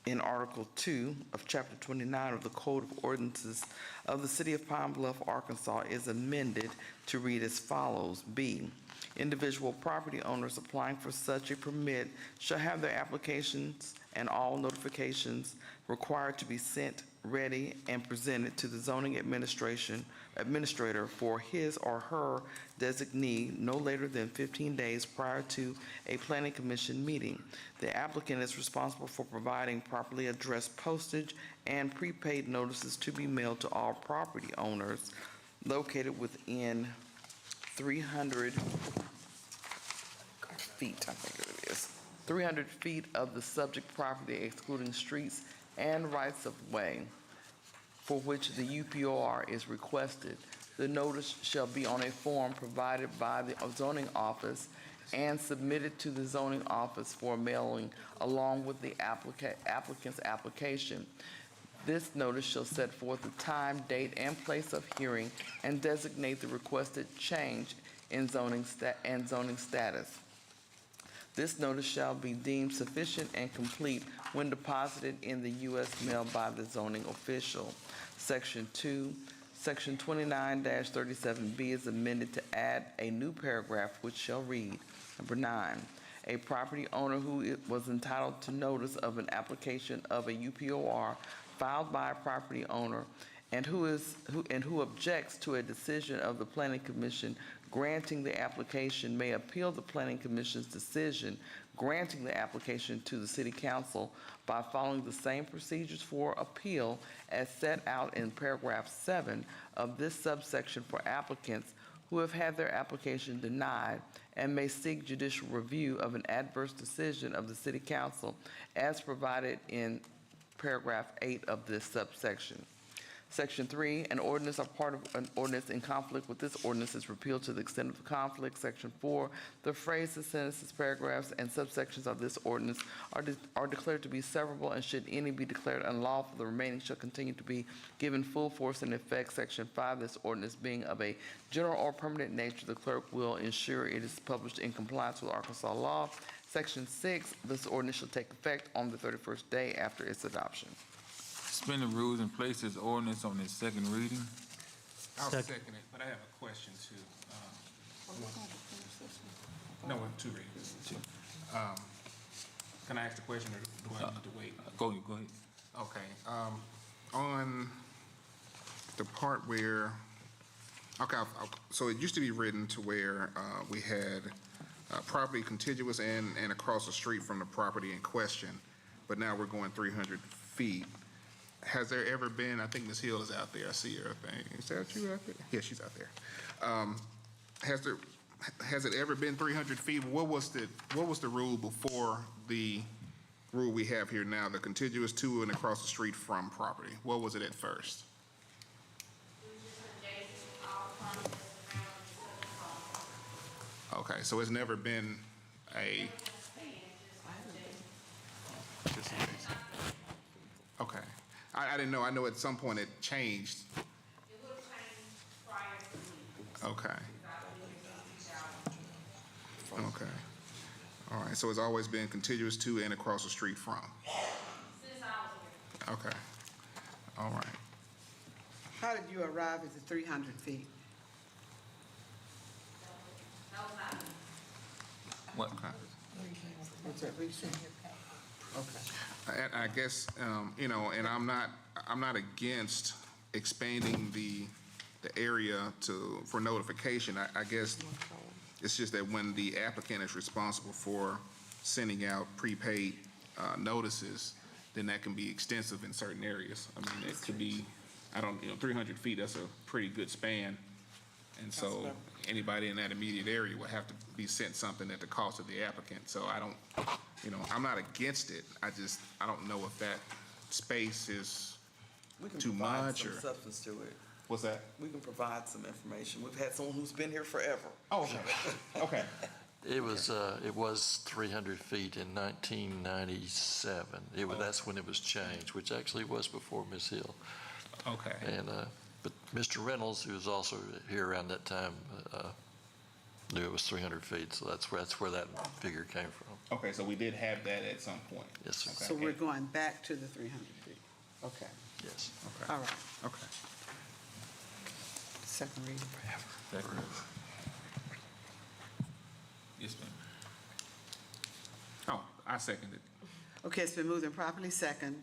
in Article 2 of Chapter 29 of the Code of Ordinances of the City of Pine Bluff, Arkansas is amended to read as follows. B, individual property owners applying for such a permit shall have their applications and all notifications required to be sent, ready, and presented to the zoning administrator for his or her designee no later than 15 days prior to a planning commission meeting. The applicant is responsible for providing properly addressed postage and prepaid notices to be mailed to all property owners located within 300 feet, I think it is, 300 feet of the subject property excluding streets and rights of way for which the UPOR is requested. The notice shall be on a form provided by the zoning office and submitted to the zoning office for mailing along with the applicant's application. This notice shall set forth the time, date, and place of hearing and designate the requested change in zoning status. This notice shall be deemed sufficient and complete when deposited in the U.S. mail by the zoning official. Section 2, Section 29-37B is amended to add a new paragraph which shall read, number 9, a property owner who was entitled to notice of an application of a UPOR filed by a property owner and who objects to a decision of the Planning Commission granting the application may appeal the Planning Commission's decision granting the application to the City Council by following the same procedures for appeal as set out in paragraph 7 of this subsection for applicants who have had their application denied and may seek judicial review of an adverse decision of the City Council as provided in paragraph 8 of this subsection. Section 3, an ordinance or part of an ordinance in conflict with this ordinance is repealed to the extent of the conflict. Section 4, the phrases, sentences, paragraphs, and subsections of this ordinance are declared to be severable, and should any be declared unlawful, the remaining shall continue to be given full force and effect. Section 5, this ordinance being of a general or permanent nature, the clerk will ensure it is published in compliance with Arkansas law. Section 6, this ordinance shall take effect on the 31st day after its adoption. Suspend the rules and place this ordinance on its second reading. I'll second it, but I have a question too. No, two readings. Can I ask the question or do I need to wait? Go ahead. Okay, on the part where, so it used to be written to where we had property contiguous and across the street from the property in question, but now we're going 300 feet. Has there ever been, I think Ms. Hill is out there, I see her thing. Is that you out there? Yeah, she's out there. Has it ever been 300 feet? What was the rule before the rule we have here now, the contiguous to and across the street from property? What was it at first? Okay, so it's never been a. Okay, I didn't know. I know at some point it changed. It would have changed prior to me. Okay. Okay. All right, so it's always been contiguous to and across the street from? Since I was here. Okay. All right. How did you arrive at the 300 feet? That was not me. What? What's that recent? Okay. I guess, you know, and I'm not against expanding the area for notification. I guess it's just that when the applicant is responsible for sending out prepaid notices, then that can be extensive in certain areas. I mean, it could be, 300 feet, that's a pretty good span. And so anybody in that immediate area would have to be sent something at the cost of the applicant. So I'm not against it. I don't know if that space is too much or. We can provide some substance to it. What's that? We can provide some information. We've had someone who's been here forever. Oh, okay. Okay. It was 300 feet in 1997. That's when it was changed, which actually was before Ms. Hill. Okay. And, but Mr. Reynolds, who was also here around that time, knew it was 300 feet, so that's where that figure came from. Okay, so we did have that at some point. Yes, sir. So we're going back to the 300 feet? Okay. Yes. Okay. All right. Okay. Second reading. Second. Yes, ma'am. Oh, I second it. Okay, it's been moved and properly second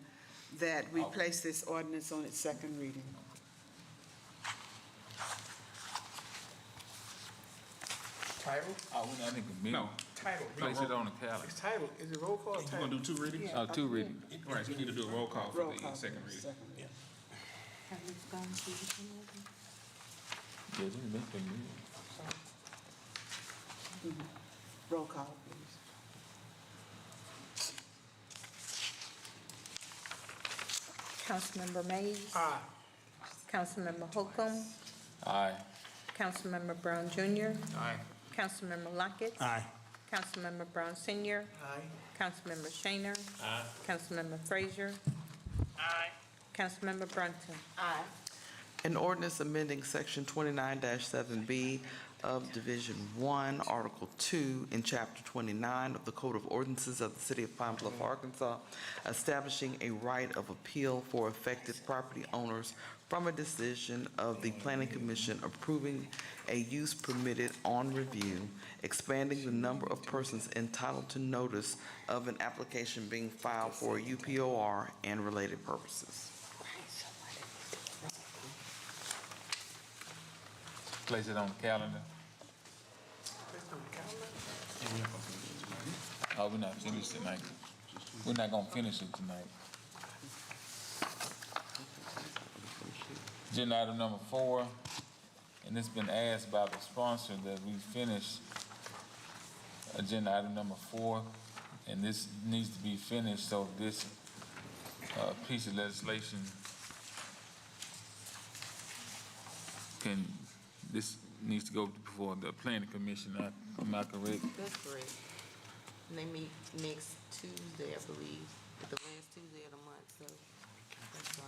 that we place this ordinance on its second reading. Title? I think No. Title. place it on the calendar. It's title, is it roll call or You title? gonna do two readings? Oh, two readings. All right, so we need to do a roll call for Roll the call. second reading. Second reading. Have we gone through this one already? Yeah, this has been moved. Roll call, please. Councilmember Mays. Aye. Councilmember Holcomb. Aye. Councilmember Brown Jr. Aye. Councilmember Lockett. Aye. Councilmember Brown Senior. Aye. Councilmember Shaner. Aye. Councilmember Frazier. Aye. Councilmember Brunson. Aye. An ordinance amending Section 29-7B of Division 1, Article 2, in Chapter 29 of the Code of Ordinances of the City of Pine Bluff, Arkansas, establishing a right of appeal for affected property owners from a decision of the Planning Commission approving a use permitted on review, expanding the number of persons entitled to notice of an application being filed for a UPOR and related purposes. Place it on the calendar. Oh, we're not finished tonight. We're not gonna finish it tonight. Agenda item number 4, and it's been asked by the sponsor that we finish agenda item number 4, and this needs to be finished, so this piece of legislation this needs to go before the planning commission, am I correct? That's correct. And they meet next Tuesday, I believe, the last Tuesday of the month, so that's why.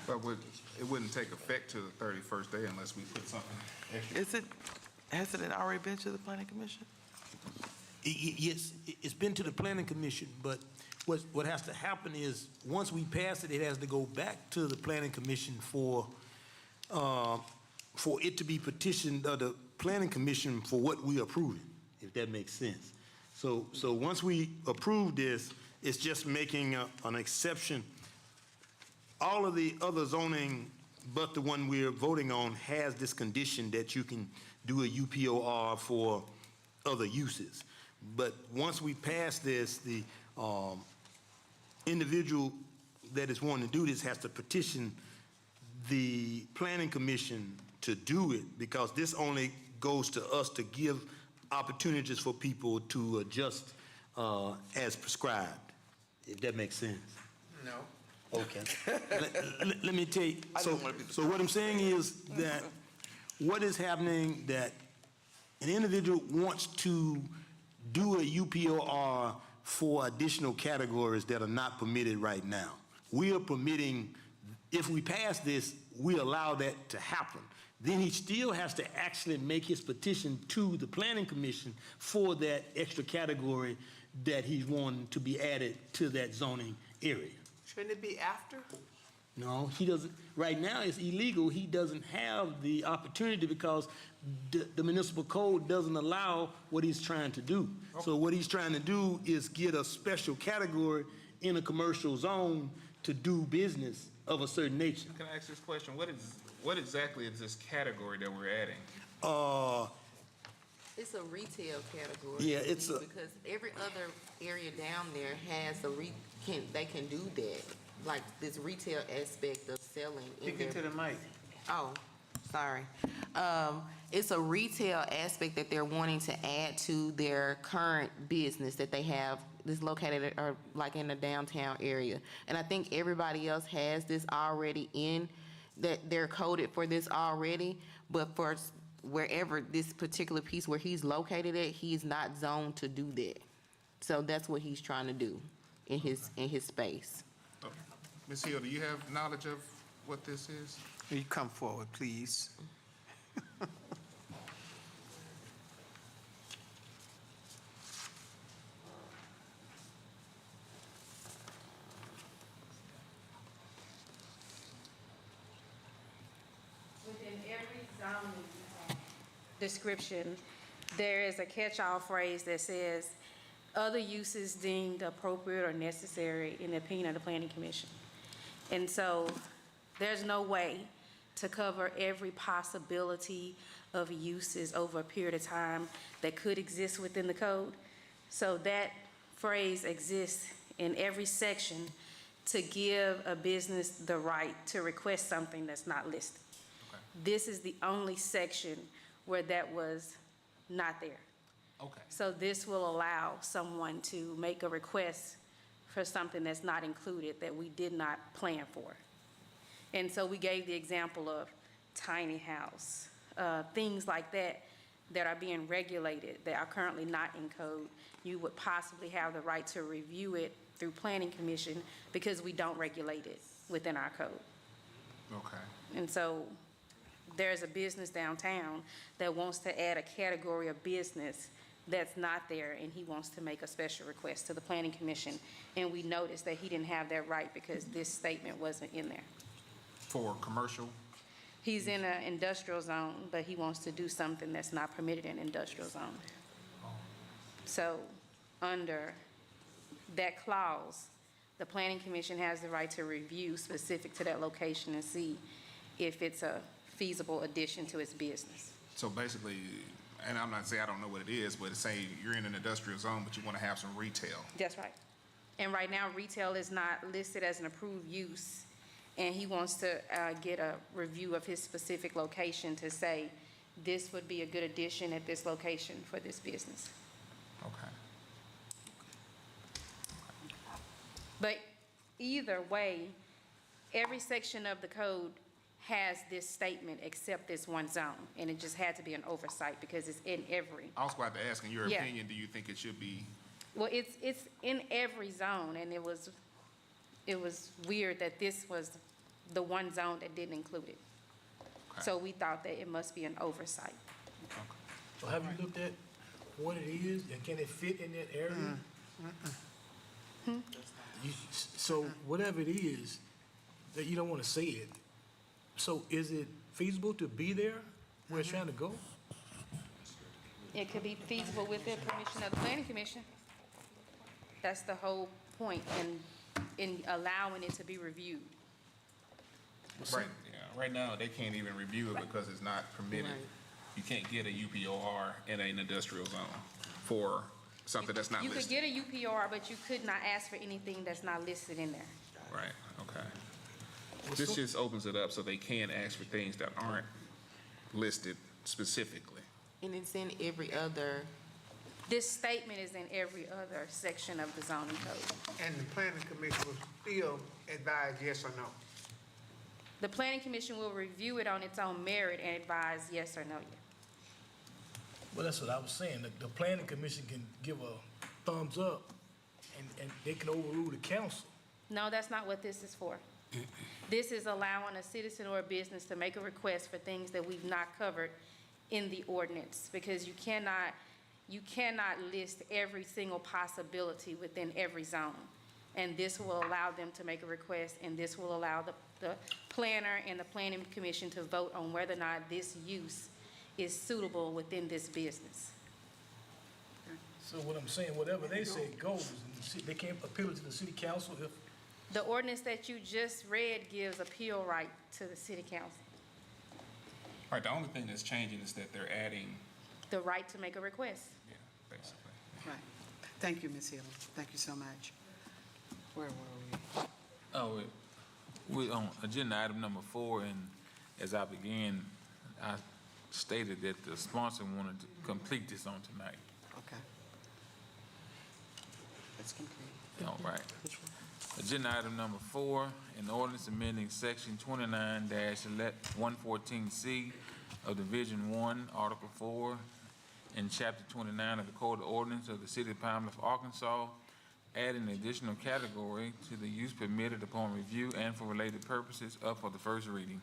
But it wouldn't take effect to the 31st day unless we put something extra. Has it already been to the planning commission? Yes, it's been to the planning commission, but what has to happen is, once we pass it, it has to go back to the planning commission for it to be petitioned, the planning commission for what we approving, if that makes sense. So once we approve this, it's just making an exception. All of the other zoning, but the one we're voting on, has this condition that you can do a UPOR for other uses. But once we pass this, the individual that is wanting to do this has to petition the planning commission to do it, because this only goes to us to give opportunities for people to adjust as prescribed, if that makes sense. No. Okay. Let me tell you, so what I'm saying is that what is happening, that an individual wants to do a UPOR for additional categories that are not permitted right now. We are permitting, if we pass this, we allow that to happen. Then he still has to actually make his petition to the planning commission for that extra category that he's wanting to be added to that zoning area. Shouldn't it be after? No, he doesn't. Right now, it's illegal. He doesn't have the opportunity because the municipal code doesn't allow what he's trying to do. So what he's trying to do is get a special category in a commercial zone to do business of a certain nature. Can I ask this question? What exactly is this category that we're adding? It's a retail category. Yeah, it's a. Because every other area down there has they can do that. Like this retail aspect of selling. Speak into the mic. Oh, sorry. It's a retail aspect that they're wanting to add to their current business that they have that's located or like in the downtown area. And I think everybody else has this already in, that they're coded for this already, but for wherever this particular piece where he's located at, he's not zoned to do that. So that's what he's trying to do in his space. Ms. Hill, do you have knowledge of what this is? Will you come forward, please? Within every zoning description, there is a catch-all phrase that says, other uses deemed appropriate or necessary in the opinion of the Planning Commission. And so there's no way to cover every possibility of uses over a period of time that could exist within the code. So that phrase exists in every section to give a business the right to request something that's not listed. Okay. This is the only section where that was not there. Okay. So this will allow someone to make a request for something that's not included, that we did not plan for. And so we gave the example of tiny house, things like that that are being regulated, that are currently not in code. You would possibly have the right to review it through Planning Commission because we don't regulate it within our code. Okay. And so there's a business downtown that wants to add a category of business that's not there, and he wants to make a special request to the Planning Commission. And we noticed that he didn't have that right because this statement wasn't in there. For commercial? He's in an industrial zone, but he wants to do something that's not permitted in industrial zone. So under that clause, the Planning Commission has the right to review specific to that location and see if it's a feasible addition to its business. So basically, and I'm not saying I don't know what it is, but it's saying you're in an industrial zone, but you want to have some retail. That's right. And right now, retail is not listed as an approved use, and he wants to get a review of his specific location to say, this would be a good addition at this location for this business. Okay. But either way, every section of the code has this statement except this one zone, and it just had to be an oversight because it's in every. I was about to ask, in your Yeah. opinion, do you think it should be? Well, it's in every zone, and it was weird that this was the one zone that didn't include it. Okay. So we thought that it must be an oversight. So have you looked at what it is, and can it fit in that area? So whatever it is, that you don't want to say it, so is it feasible to be there where it's trying to go? It could be feasible with the permission of the planning commission. That's the whole point in allowing it to be reviewed. Right, yeah, right now, they can't even review it because it's not permitted. Right. You can't get a UPOR in an industrial zone for something that's not You could listed. get a UPR, but you could not ask for anything that's not listed in there. Right, okay. This just opens it up so they can ask for things that aren't listed specifically. And it's in every other, This statement is in every other section of the zoning code. And the planning commission will still advise yes or no. The planning commission will review it on its own merit and advise yes or no. Well, that's what I was saying. The planning commission can give a thumbs up, and they can overrule the council. No, that's not what this is for. This is allowing a citizen or a business to make a request for things that we've not covered in the ordinance, because you cannot list every single possibility within every zone. And this will allow them to make a request, and this will allow the planner and the planning commission to vote on whether or not this use is suitable within this business. So what I'm saying, whatever they say goes, and they can't appeal it to the city council if, The ordinance that you just read gives appeal right to the city council, Right, the only thing that's changing is that they're adding, the right to make a request. yeah, basically. Right. Thank you, Ms. Hill. Thank you so much. Where were we? Oh, we on agenda item number 4, and as I began, I stated that the sponsor wanted to complete this on tonight. Okay. Let's complete. All right. Agenda item number 4, an ordinance amending section 29-114C of Division 1, Article 4, and Chapter 29 of the Code of Ordinance of the City of Pine Bluff, Arkansas, adding an additional category to the use permitted upon review and for related purposes up for the first reading.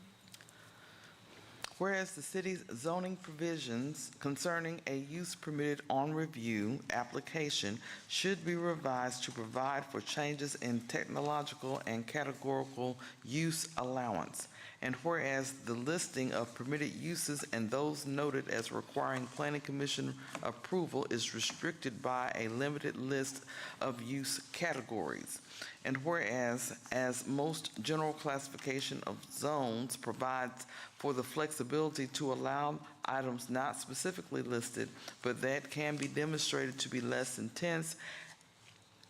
Whereas the city's zoning provisions concerning a use permitted on review application should be revised to provide for changes in technological and categorical use allowance. And whereas the listing of permitted uses and those noted as requiring planning commission approval is restricted by a limited list of use categories. And whereas, as most general classification of zones provides for the flexibility to allow items not specifically listed, but that can be demonstrated to be less intense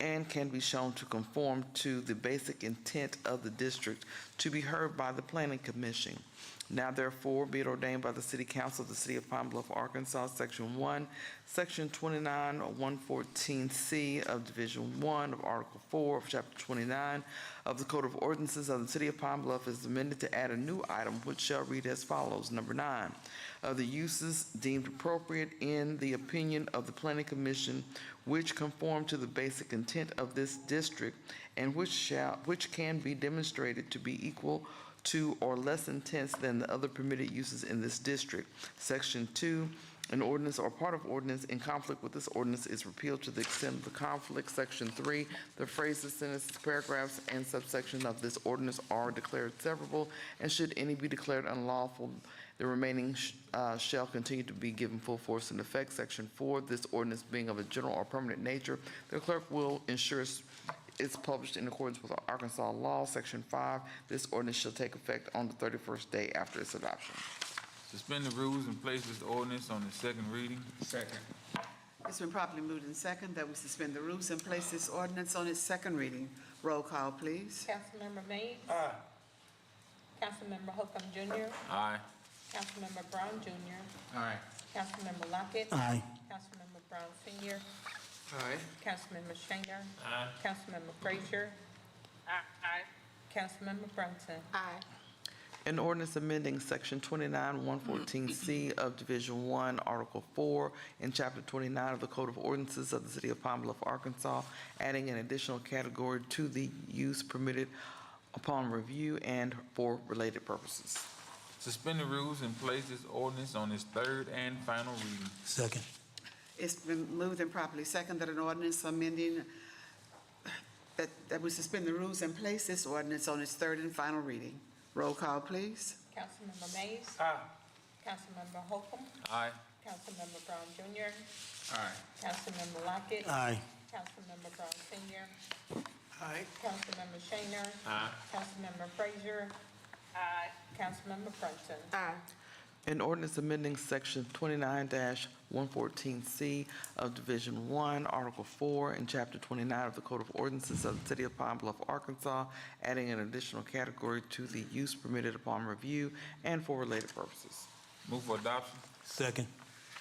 and can be shown to conform to the basic intent of the district to be heard by the Planning Commission. Now therefore, be it ordained by the City Council of the City of Pine Bluff, Arkansas, Section 1, Section 29-114C of Division 1 of Article 4 of Chapter 29 of the Code of Ordinances of the City of Pine Bluff is amended to add a new item which shall read as follows. Number 9, of the uses deemed appropriate in the opinion of the Planning Commission which conform to the basic intent of this district and which can be demonstrated to be equal to or less intense than the other permitted uses in this district. Section 2, an ordinance or part of ordinance in conflict with this ordinance is repealed to the extent of the conflict. Section 3, the phrases, sentences, paragraphs, and subsections of this ordinance are declared severable, and should any be declared unlawful, the remaining shall continue to be given full force and effect. Section 4, this ordinance being of a general or permanent nature, the clerk will ensure it's published in accordance with Arkansas law. Section 5, this ordinance shall take effect on the 31st day after its adoption. Suspend the rules and place this ordinance on the second reading. Second. It's been properly moved in second that we suspend the rules and place this ordinance on its second reading. Roll call, please. Councilmember Mays. Aye. Councilmember Holcomb Jr. Aye. Councilmember Brown Jr. Aye. Councilmember Lockett. Aye. Councilmember Brown Senior. Aye. Councilmember Shaner. Aye. Councilmember Frazier. Aye. Councilmember Brunson. Aye. An ordinance amending Section 29-114C of Division 1, Article 4, in Chapter 29 of the Code of Ordinances of the City of Pine Bluff, Arkansas, adding an additional category to the use permitted upon review and for related purposes. Suspend the rules and place this ordinance on its third and final reading. Second. It's been moved and properly second that an ordinance amending, that we suspend the rules and place this ordinance on its third and final reading. Roll call, please. Councilmember Mays. Aye. Councilmember Holcomb. Aye. Councilmember Brown Jr. Aye. Councilmember Lockett. Aye. Councilmember Brown Senior. Aye. Councilmember Shaner. Aye. Councilmember Frazier. Aye. Councilmember Brunson. Aye. An ordinance amending Section 29-114C of Division 1, Article 4, in Chapter 29 of the Code of Ordinances of the City of Pine Bluff, Arkansas, adding an additional category to the use permitted upon review and for related purposes. Move for adoption. Second.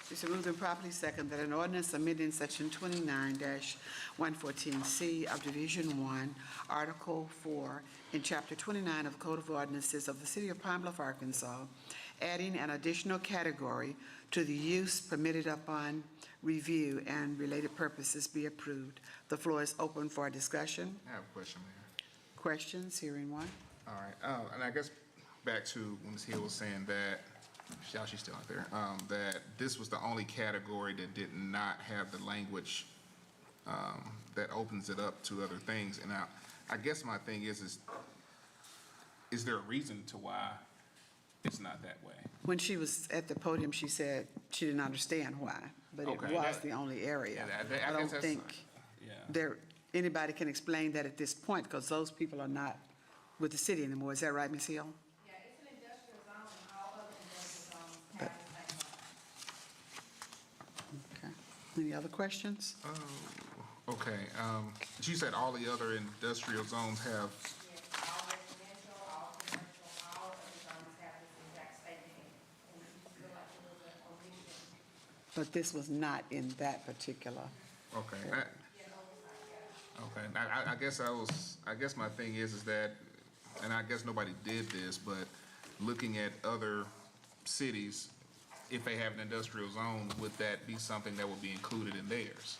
It's been moved and properly second that an ordinance amending Section 29-114C of Division 1, Article 4, in Chapter 29 of the Code of Ordinances of the City of Pine Bluff, Arkansas, adding an additional category to the use permitted upon review and related purposes be approved. The floor is open for discussion. I have a question, Mayor. Questions? Hearing one. All right, and I guess back to when Ms. Hill was saying that, she's still out there, that this was the only category that did not have the language that opens it up to other things. And I guess my thing is there a reason to why it's not that way? When she was at the podium, she said she didn't understand why, but it Okay, was that- the only area. Yeah, I I guess don't that's- think Yeah. anybody can explain that at this point, because those people are not with the city anymore. Is that right, Ms. Hill? Yeah, it's an industrial zone, and all other industrial zones have the same. Okay. Any other questions? Okay, she said all the other industrial zones have, Yes, all residential, all commercial, all other zones have this exact same thing. And you feel like it was an omission. But this was not in that particular. okay. Okay, I guess my thing is that, and I guess nobody did this, but looking at other cities, if they have an industrial zone, would that be something that would be included in theirs?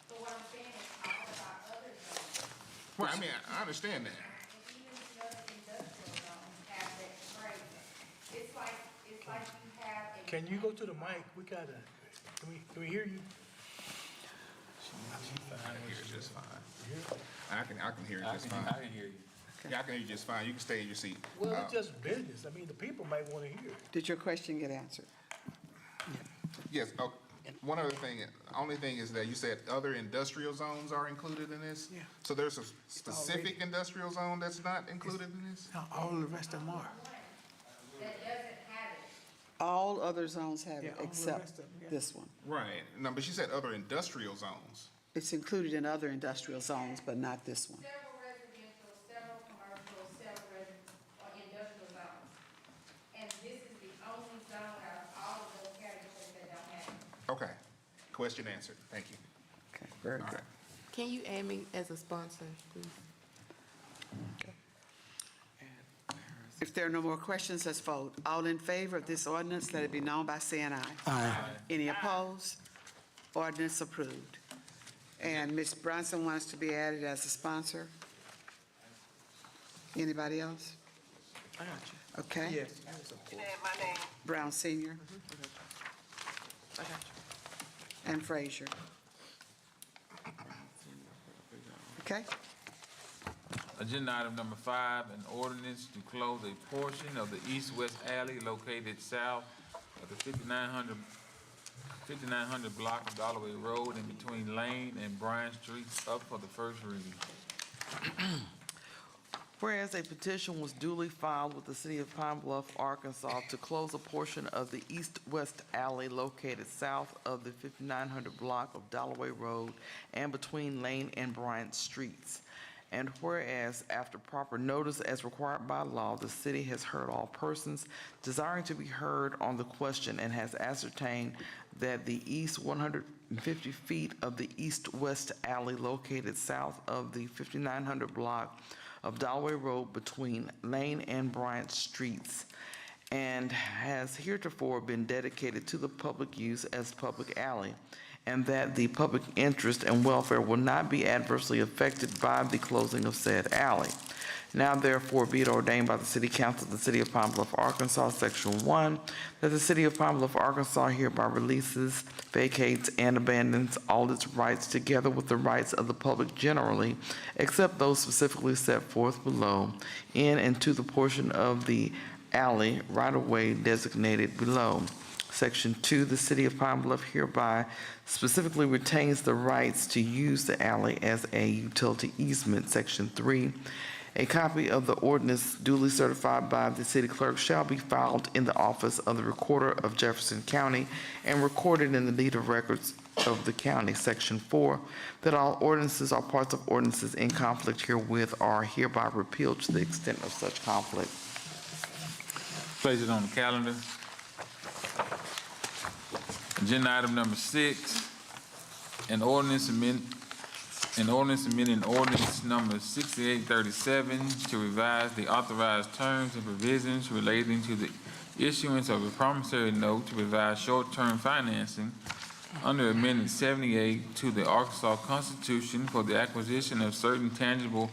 But what I'm saying is, talking about other zones, Right, I mean, I understand that. and even the other industrial zones have that phrase. It's like you have a. Can you go to the mic? We gotta, can we hear you? I can hear it just fine. I can hear it just fine. I can hear you. Yeah, I can hear you just fine. You can stay in your seat. Well, it's just business. I mean, the people might want to hear it. Did your question get answered? Yes, one other thing, the only thing is that you said other industrial zones are included in this? Yeah. So there's a specific industrial zone that's not included in this? Now, all the rest of them are. That doesn't have it. All other zones have Yeah, it all the except rest of them, yeah. this one. Right, no, but she said other industrial zones. It's included in other industrial zones, but not this one. Several residential, several commercial, several industrial zones. And this is the only zone out of all of those categories that don't have it. Okay, question answered, thank you. Okay, very All good. right. Can you add me as a sponsor, please? If there are no more questions, let's vote. All in favor of this ordinance, let it be known by saying aye. Aye. Any opposed? Ordinance approved. And Ms. Bronson wants to be added as a sponsor. Anybody else? I got you. Okay. Yes. You can add my name. Brown Senior I got you. and Frazier. Okay? Agenda item number 5, an ordinance to close a portion of the east-west alley located south of the 5900 block of Galloway Road in between Lane and Bryan Streets up for the first reading. Whereas a petition was duly filed with the City of Pine Bluff, Arkansas to close a portion of the east-west alley located south of the 5900 block of Dalloway Road and between Lane and Bryant Streets. And whereas, after proper notice as required by law, the city has heard all persons desiring to be heard on the question and has ascertained that the east 150 feet of the east-west alley located south of the 5900 block of Dalloway Road between Lane and Bryant Streets and has heretofore been dedicated to the public use as public alley, and that the public interest and welfare will not be adversely affected by the closing of said alley. Now therefore be it ordained by the City Council of the City of Pine Bluff, Arkansas, Section 1, that the City of Pine Bluff, Arkansas hereby releases, vacates, and abandons all its rights together with the rights of the public generally, except those specifically set forth below, in and to the portion of the alley right-of-way designated below. Section 2, the City of Pine Bluff hereby specifically retains the rights to use the alley as a utility easement. Section 3, a copy of the ordinance duly certified by the city clerk shall be filed in the office of the recorder of Jefferson County and recorded in the deed of records of the county. Section 4, that all ordinances or parts of ordinances in conflict herewith are hereby repealed to the extent of such conflict. Place it on the calendar. Agenda item number 6, an ordinance amending ordinance number 6837 to revise the authorized terms and provisions relating to the issuance of a promissory note to provide short-term financing under Amendment 78 to the Arkansas Constitution for the acquisition of certain tangible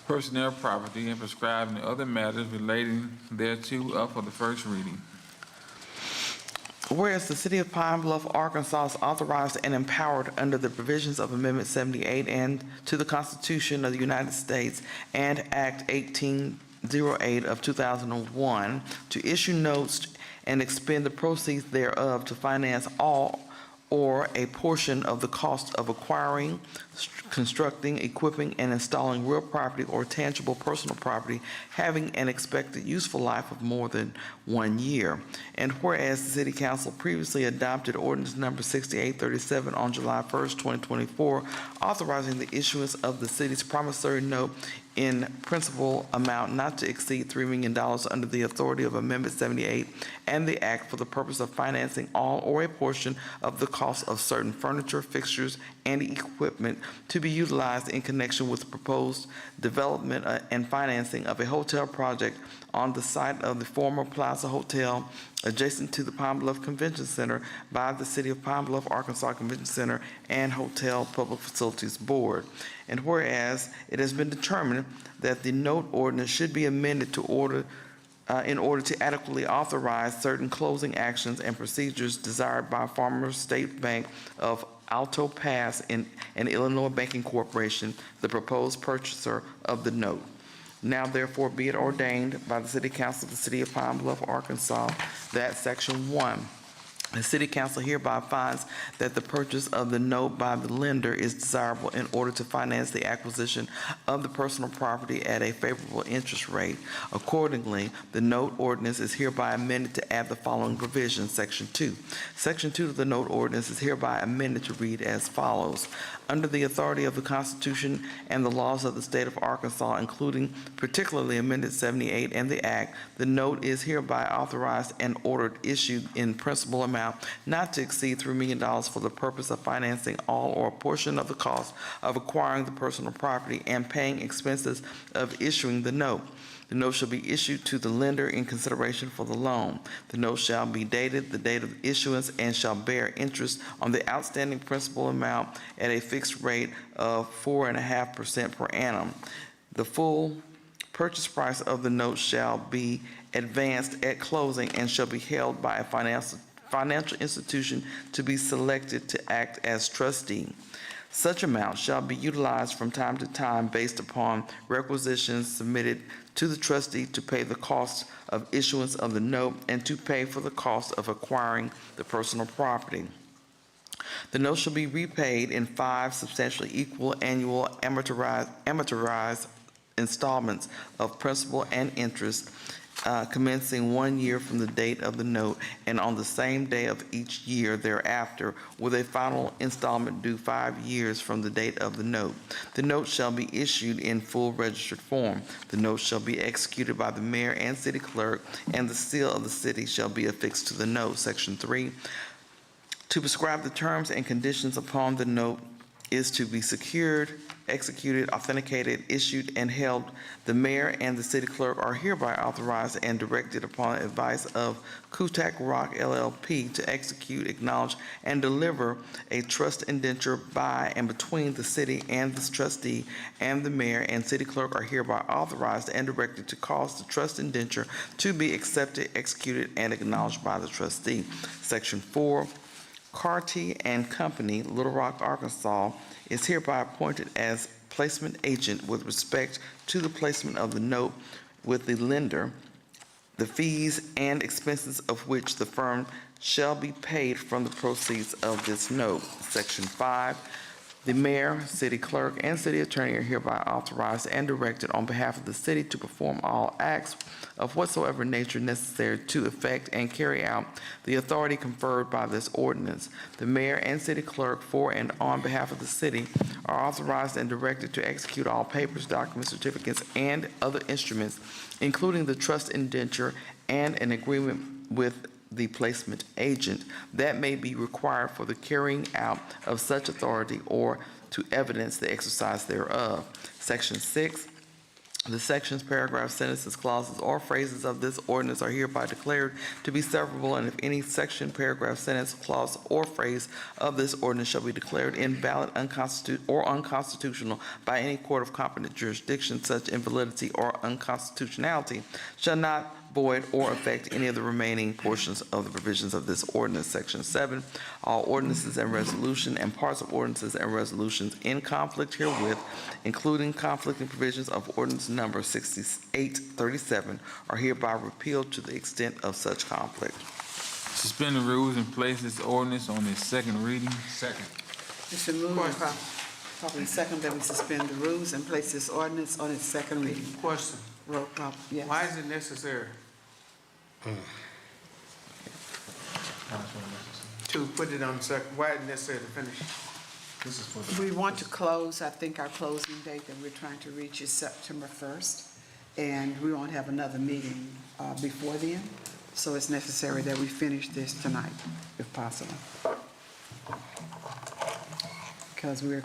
personnel property and prescribing other matters relating thereto up for the first reading. Whereas the City of Pine Bluff, Arkansas is authorized and empowered under the provisions of Amendment 78 and to the Constitution of the United States and Act 1808 of 2001 to issue notes and expend the proceeds thereof to finance all or a portion of the cost of acquiring, constructing, equipping, and installing real property or tangible personal property having an expected useful life of more than 1 year. And whereas the City Council previously adopted ordinance number 6837 on July 1st, 2024, authorizing the issuance of the city's promissory note in principal amount not to exceed $3 million under the authority of Amendment 78 and the Act for the purpose of financing all or a portion of the cost of certain furniture, fixtures, and equipment to be utilized in connection with the proposed development and financing of a hotel project on the site of the former Plaza Hotel adjacent to the Pine Bluff Convention Center by the City of Pine Bluff, Arkansas Convention Center and Hotel Public Facilities Board. And whereas it has been determined that the note ordinance should be amended in order to adequately authorize certain closing actions and procedures desired by Farmers State Bank of Alto Pass and Illinois Banking Corporation, the proposed purchaser of the note. Now therefore be it ordained by the City Council of the City of Pine Bluff, Arkansas, that Section 1, the City Council hereby finds that the purchase of the note by the lender is desirable in order to finance the acquisition of the personal property at a favorable interest rate. Accordingly, the note ordinance is hereby amended to add the following provisions. Section 2. Section 2 of the note ordinance is hereby amended to read as follows. Under the authority of the Constitution and the laws of the state of Arkansas, including particularly Amendment 78 and the Act, the note is hereby authorized and ordered issued in principal amount not to exceed $3 million for the purpose of financing all or a portion of the cost of acquiring the personal property and paying expenses of issuing the note. The note shall be issued to the lender in consideration for the loan. The note shall be dated the date of issuance and shall bear interest on the outstanding principal amount at a fixed rate of 4.5% per annum. The full purchase price of the note shall be advanced at closing and shall be held by a financial institution to be selected to act as trustee. Such amount shall be utilized from time to time based upon requisitions submitted to the trustee to pay the cost of issuance of the note and to pay for the cost of acquiring the personal property. The note shall be repaid in 5 substantially equal annual amortized installments of principal and interest commencing 1 year from the date of the note and on the same day of each year thereafter, with a final installment due 5 years from the date of the note. The note shall be issued in full registered form. The note shall be executed by the mayor and city clerk, and the seal of the city shall be affixed to the note. Section 3, to prescribe the terms and conditions upon the note is to be secured, executed, authenticated, issued, and held. The mayor and the city clerk are hereby authorized and directed upon advice of Kutak Rock LLP to execute, acknowledge, and deliver a trust indenture by and between the city and the trustee, and the mayor and city clerk are hereby authorized and directed to cause the trust indenture to be accepted, executed, and acknowledged by the trustee. Section 4, Carty and Company, Little Rock, Arkansas, is hereby appointed as placement agent with respect to the placement of the note with the lender, the fees and expenses of which the firm shall be paid from the proceeds of this note. Section 5, the mayor, city clerk, and city attorney are hereby authorized and directed on behalf of the city to perform all acts of whatsoever nature necessary to effect and carry out the authority conferred by this ordinance. The mayor and city clerk for and on behalf of the city are authorized and directed to execute all papers, documents, certificates, and other instruments, including the trust indenture and an agreement with the placement agent that may be required for the carrying out of such authority or to evidence the exercise thereof. Section 6, the sections, paragraphs, sentences, clauses, or phrases of this ordinance are hereby declared to be severable, and if any section, paragraph, sentence, clause, or phrase of this ordinance shall be declared invalid, unconstitutional by any court of competent jurisdiction, such invalidity or unconstitutionality shall not void or affect any of the remaining portions of the provisions of this ordinance. Section 7, all ordinances and resolution and parts of ordinances and resolutions in conflict herewith, including conflicting provisions of ordinance number 6837, are hereby repealed to the extent of such conflict. Suspend the rules and place this ordinance on its second reading. Second. It's been moved and properly second that we suspend the rules and place this ordinance on its second reading. Question, Roll call, yes. why is it necessary to put it on second, why is it necessary to finish? This is for We want to close, I think our closing date that we're trying to reach is September 1st, and we won't have another meeting before then, so it's necessary that we finish this tonight, if possible. Because we're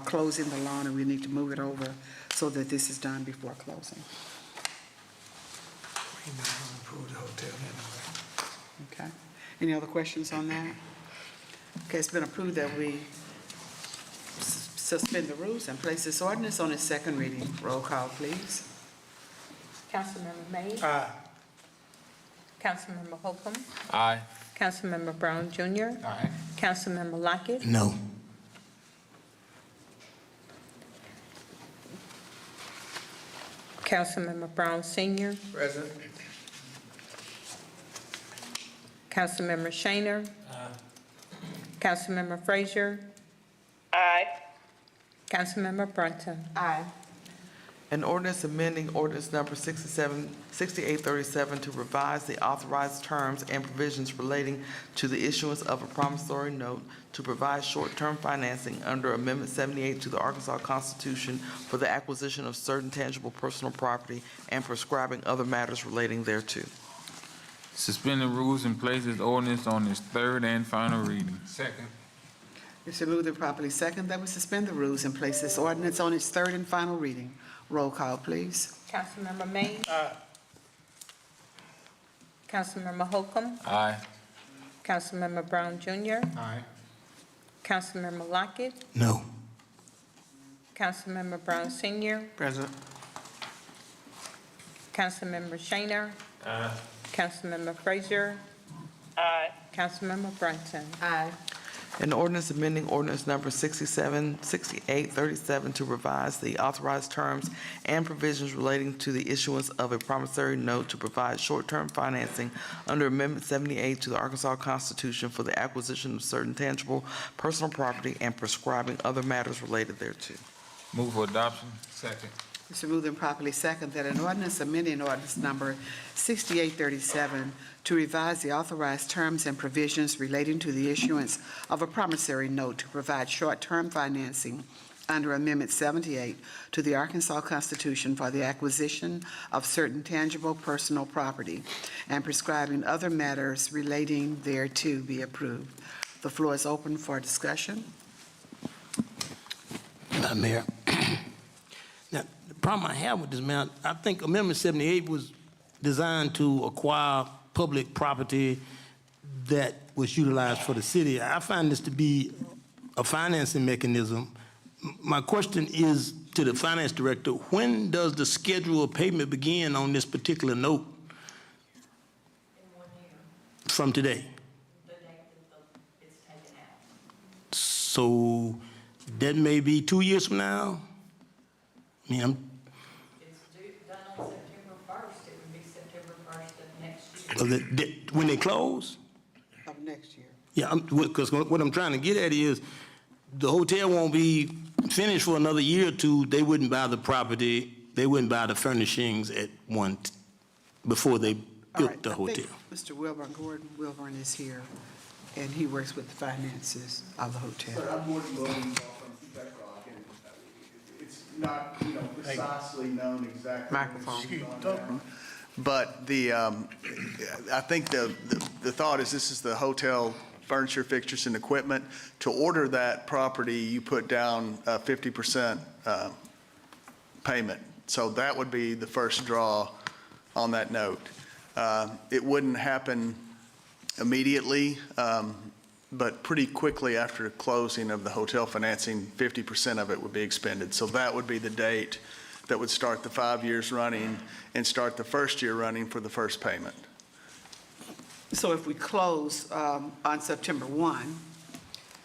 closing the loan and we need to move it over so that this is done before closing. Okay. Any other questions on that? Okay, it's been approved that we suspend the rules and place this ordinance on its second reading. Roll call, please. Councilmember Mays. Aye. Councilmember Holcomb. Aye. Councilmember Brown Jr. Aye. Councilmember Lockett. No. Councilmember Brown Sr. Present. Councilmember Shaner. Councilmember Frazier. Aye. Councilmember Brunton. Aye. An ordinance amending ordinance number 6837 to revise the authorized terms and provisions relating to the issuance of a promissory note to provide short-term financing under Amendment 78 to the Arkansas Constitution for the acquisition of certain tangible personal property and prescribing other matters relating thereto. Suspend the rules and place this ordinance on its third and final reading. Second. It's been moved and properly second that we suspend the rules and place this ordinance on its third and final reading. Roll call, please. Councilmember Mays. Councilmember Holcomb. Aye. Councilmember Brown Jr. Aye. Councilmember Lockett. No. Councilmember Brown Sr. Present. Councilmember Shaner. Councilmember Frazier. Aye. Councilmember Brunton. Aye. An ordinance amending ordinance number 6837 to revise the authorized terms and provisions relating to the issuance of a promissory note to provide short-term financing under Amendment 78 to the Arkansas Constitution for the acquisition of certain tangible personal property and prescribing other matters related thereto. Move for adoption. Second. It's been moved and properly second that an ordinance amending ordinance number 6837 to revise the authorized terms and provisions relating to the issuance of a promissory note to provide short-term financing under Amendment 78 to the Arkansas Constitution for the acquisition of certain tangible personal property and prescribing other matters relating thereto be approved. The floor is open for discussion. Madam Mayor. Now, the problem I have with this, man, I think Amendment 78 was designed to acquire public property that was utilized for the city. I find this to be a financing mechanism. My question is to the finance director, when does the schedule of payment begin on this particular note? In 1 year. From today? The date that it's taken out. So that may be 2 years from now? I mean, It's done on September 1st, it would be September 1st of next year. when they close? Of next year. Yeah, because what I'm trying to get at is the hotel won't be finished for another year or two. They wouldn't buy the property, they wouldn't buy the furnishings before they built the hotel. Mr. Wilburn, Gordon Wilburn is here, and he works with the finances of the hotel. Sir, I'm Gordon Wilburn from Feedback Rock, and it's not, precisely known exactly. Microphone. But I think the thought is this is the hotel furniture, fixtures, and equipment. To order that property, you put down 50% payment. So that would be the first draw on that note. It wouldn't happen immediately, but pretty quickly after closing of the hotel financing, 50% of it would be expended. So that would be the date that would start the 5 years running and start the first year running for the first payment. So if we close on September 1,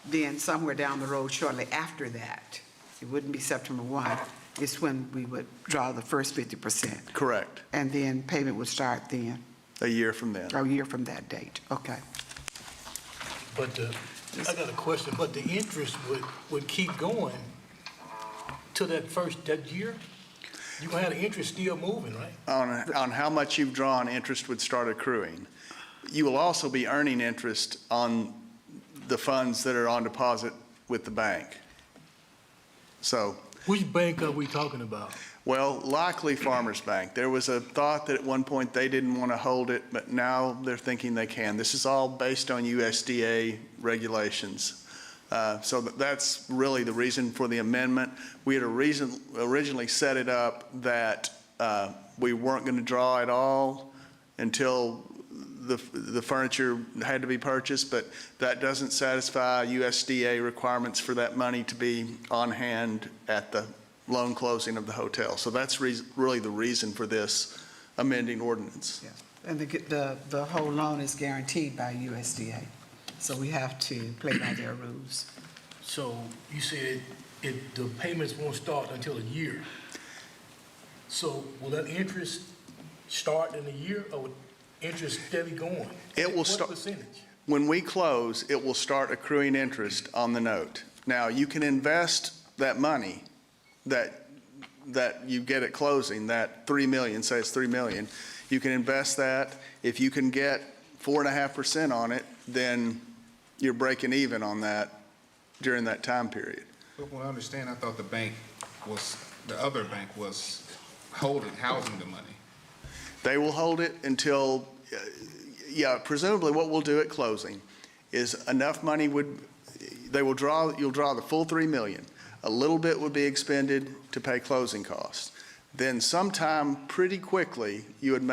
then somewhere down the road shortly after that, it wouldn't be September 1, is when we would draw the first 50%. Correct. And then payment would start then, A year from then. a year from that date. Okay. But I got a question, but the interest would keep going to that year? You're gonna have the interest still moving, right? On how much you've drawn, interest would start accruing. You will also be earning interest on the funds that are on deposit with the bank. So, Which bank are we talking about? well, likely Farmers Bank. There was a thought that at one point they didn't want to hold it, but now they're thinking they can. This is all based on USDA regulations. So that's really the reason for the amendment. We had originally set it up that we weren't going to draw at all until the furniture had to be purchased, but that doesn't satisfy USDA requirements for that money to be on hand at the loan closing of the hotel. So that's really the reason for this amending ordinance. Yeah. And the whole loan is guaranteed by USDA, so we have to play by their rules. So you said the payments won't start until a year. So will that interest start in a year, or would interest steady going? It will start. What percentage? When we close, it will start accruing interest on the note. Now, you can invest that money that you get at closing, that 3 million, say it's 3 million, you can invest that. If you can get 4.5% on it, then you're breaking even on that during that time period. But what I understand, I thought the other bank was housing the money. They will hold it until, presumably what we'll do at closing is enough money you'll draw the full 3 million. A little bit would be expended to pay closing costs. Then sometime pretty quickly, you would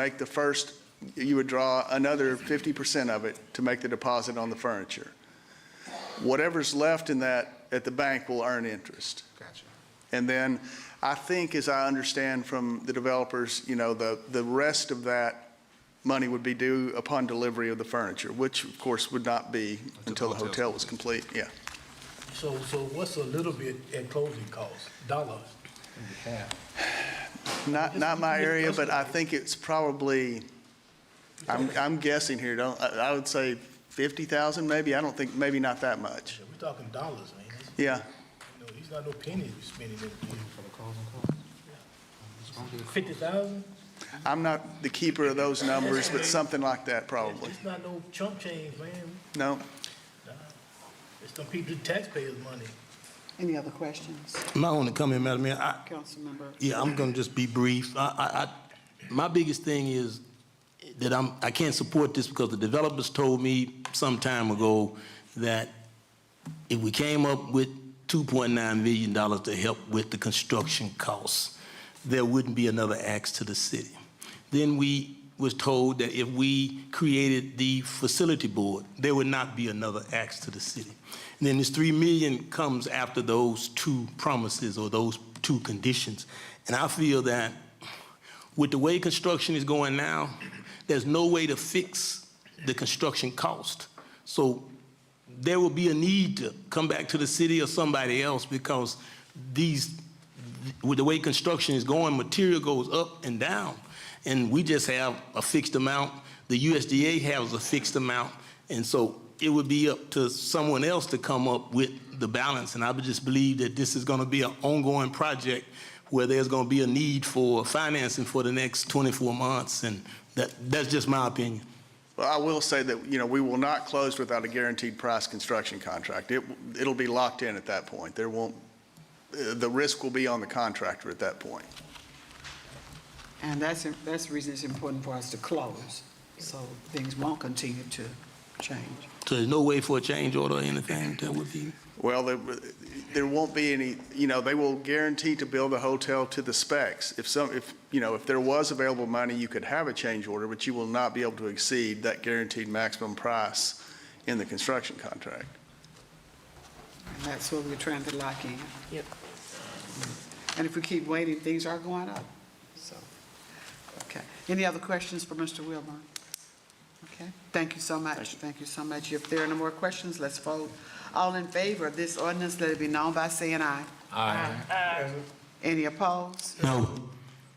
draw another 50% of it to make the deposit on the furniture. Whatever's left in that at the bank will earn interest. Gotcha. And then I think, as I understand from the developers, the rest of that money would be due upon delivery of the furniture, which of course would not be until the hotel was complete. Yeah. So what's a little bit at closing costs, dollars? Not my area, but I think it's probably, I'm guessing here, I would say 50,000 maybe. I don't think, maybe not that much. We're talking dollars, man. Yeah. These not no pennies we're spending in the 50,000? I'm not the keeper of those numbers, but something like that probably. It's not no chump change, man. No? It's some people's taxpayers' money. Any other questions? My only comment, Madam Mayor, Councilmember? yeah, I'm going to just be brief. My biggest thing is that I can't support this because the developers told me some time ago that if we came up with $2.9 million to help with the construction costs, there wouldn't be another ask to the city. Then we was told that if we created the facility board, there would not be another ask to the city. And then this $3 million comes after those two promises or those two conditions. And I feel that with the way construction is going now, there's no way to fix the construction cost. So there will be a need to come back to the city or somebody else because with the way construction is going, material goes up and down. And we just have a fixed amount. The USDA has a fixed amount. And so it would be up to someone else to come up with the balance. And I would just believe that this is going to be an ongoing project where there's going to be a need for financing for the next 24 months. And that's just my opinion. Well, I will say that, we will not close without a guaranteed price construction contract. It'll be locked in at that point. The risk will be on the contractor at that point. And that's the reason it's important for us to close, so things won't continue to change. So there's no way for a change order or anything that would be? Well, there won't be any, they will guarantee to build a hotel to the specs. If there was available money, you could have a change order, but you will not be able to exceed that guaranteed maximum price in the construction contract. And that's what we're trying to lock in. Yep. And if we keep waiting, things are going up, so. Okay. Any other questions for Mr. Wilburn? Okay. Thank you so much. Thank you so much. If there are no more questions, let's vote. All in favor of this ordinance, let it be known by saying aye. Aye. Any opposed? No.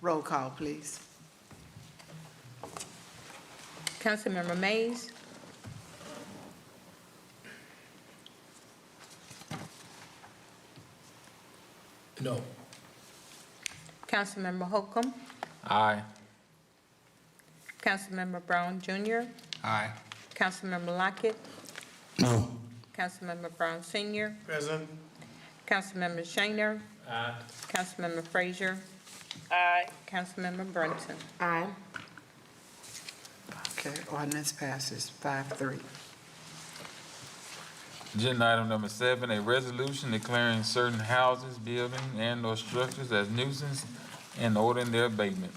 Roll call, please. Councilmember Mays? No. Councilmember Holcomb? Aye. Councilmember Brown Jr.? Aye. Councilmember Lockett? No. Councilmember Brown Sr.? Present. Councilmember Shaner? Aye. Councilmember Frazier? Aye. Councilmember Brunson? Aye. Okay, ordinance passes 5-3. Agenda item number 7, a resolution declaring certain houses, buildings, and/or structures as nuisance and ordering their abatement.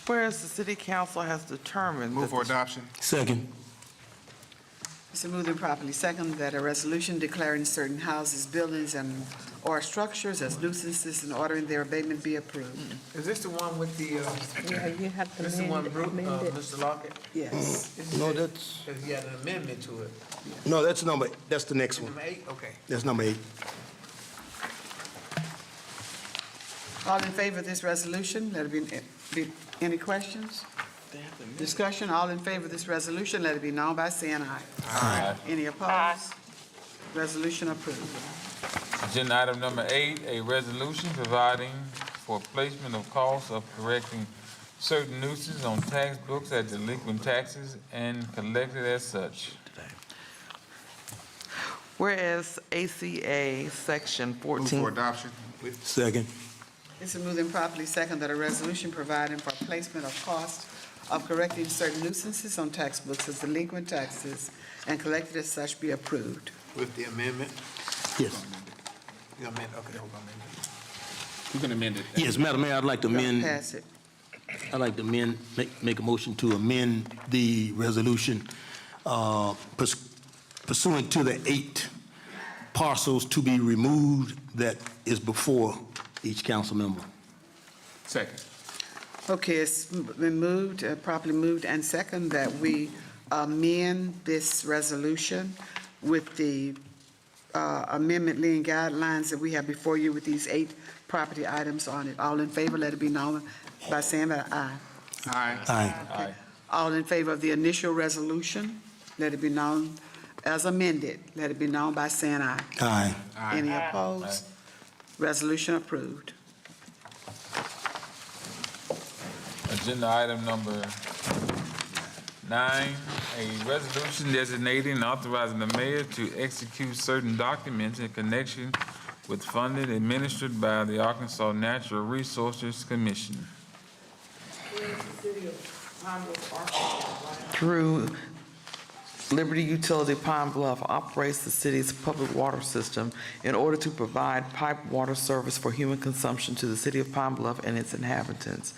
Whereas the city council has determined. Move that for the- adoption. Second. It's moved and properly second that a resolution declaring certain houses, buildings, or structures as nuisances and ordering their abatement be approved. Is this the one with the, Yeah, you have to this the one, amend it. Mr. Lockett? Yes. No, that's, Because he had an amendment to it. no, that's the next one. Number 8, okay. That's number 8. All in favor of this resolution, let it be any questions? Discussion, all in favor of this resolution, let it be known by saying aye. Aye. Any opposed? Resolution approved. Agenda item number 8, a resolution providing for placement of costs of correcting certain nuisances on tax books as delinquent taxes and collected as such. Whereas ACA Section Move 14. for adoption. Second. It's moved and properly second that a resolution providing for placement of cost of correcting certain nuisances on tax books as delinquent taxes and collected as such be approved. With the amendment? Yes. The amendment, okay, hold on a minute. You can amend it. Yes, Madam Mayor, I'd like to amend. Pass it. I'd like to make a motion to amend the resolution pursuant to the 8 parcels to be removed that is before each council member. Second. Okay, it's been moved, properly moved and second that we amend this resolution with the amendment and guidelines that we have before you with these 8 property items on it. All in favor, let it be known by saying that aye. Aye. Aye. Aye. All in favor of the initial resolution, let it be known as amended. Let it be known by saying aye. Aye. Any opposed? Resolution approved. Agenda item number 9, a resolution designating and authorizing the mayor to execute certain documents in connection with funding administered by the Arkansas Natural Resources Commission. Through Liberty Utility Pine Bluff operates the city's public water system in order to provide piped water service for human consumption to the city of Pine Bluff and its inhabitants.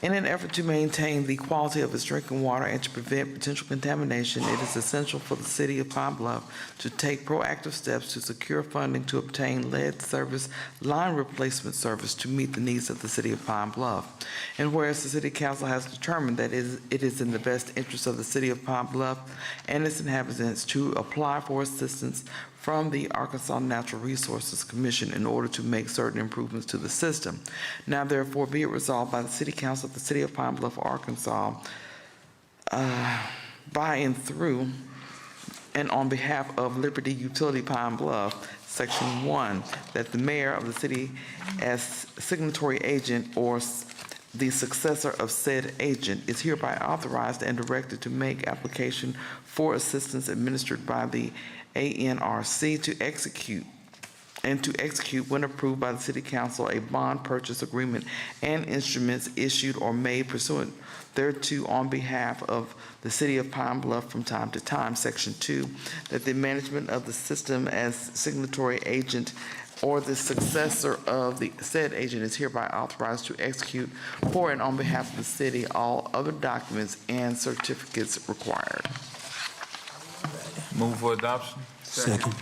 In an effort to maintain the quality of its drinking water and to prevent potential contamination, it is essential for the city of Pine Bluff to take proactive steps to secure funding to obtain lead service line replacement service to meet the needs of the city of Pine Bluff. And whereas the city council has determined that it is in the best interest of the city of Pine Bluff and its inhabitants to apply for assistance from the Arkansas Natural Resources Commission in order to make certain improvements to the system. Now therefore be it resolved by the City Council of the City of Pine Bluff, Arkansas, by and through and on behalf of Liberty Utility Pine Bluff, Section 1, that the mayor of the city as signatory agent or the successor of said agent is hereby authorized and directed to make application for assistance administered by the ANRC to execute when approved by the City Council a bond purchase agreement and instruments issued or made pursuant thereto on behalf of the City of Pine Bluff from time to time. Section 2, that the management of the system as signatory agent or the successor of the said agent is hereby authorized to execute for and on behalf of the city all other documents and certificates required. Move for adoption. Second.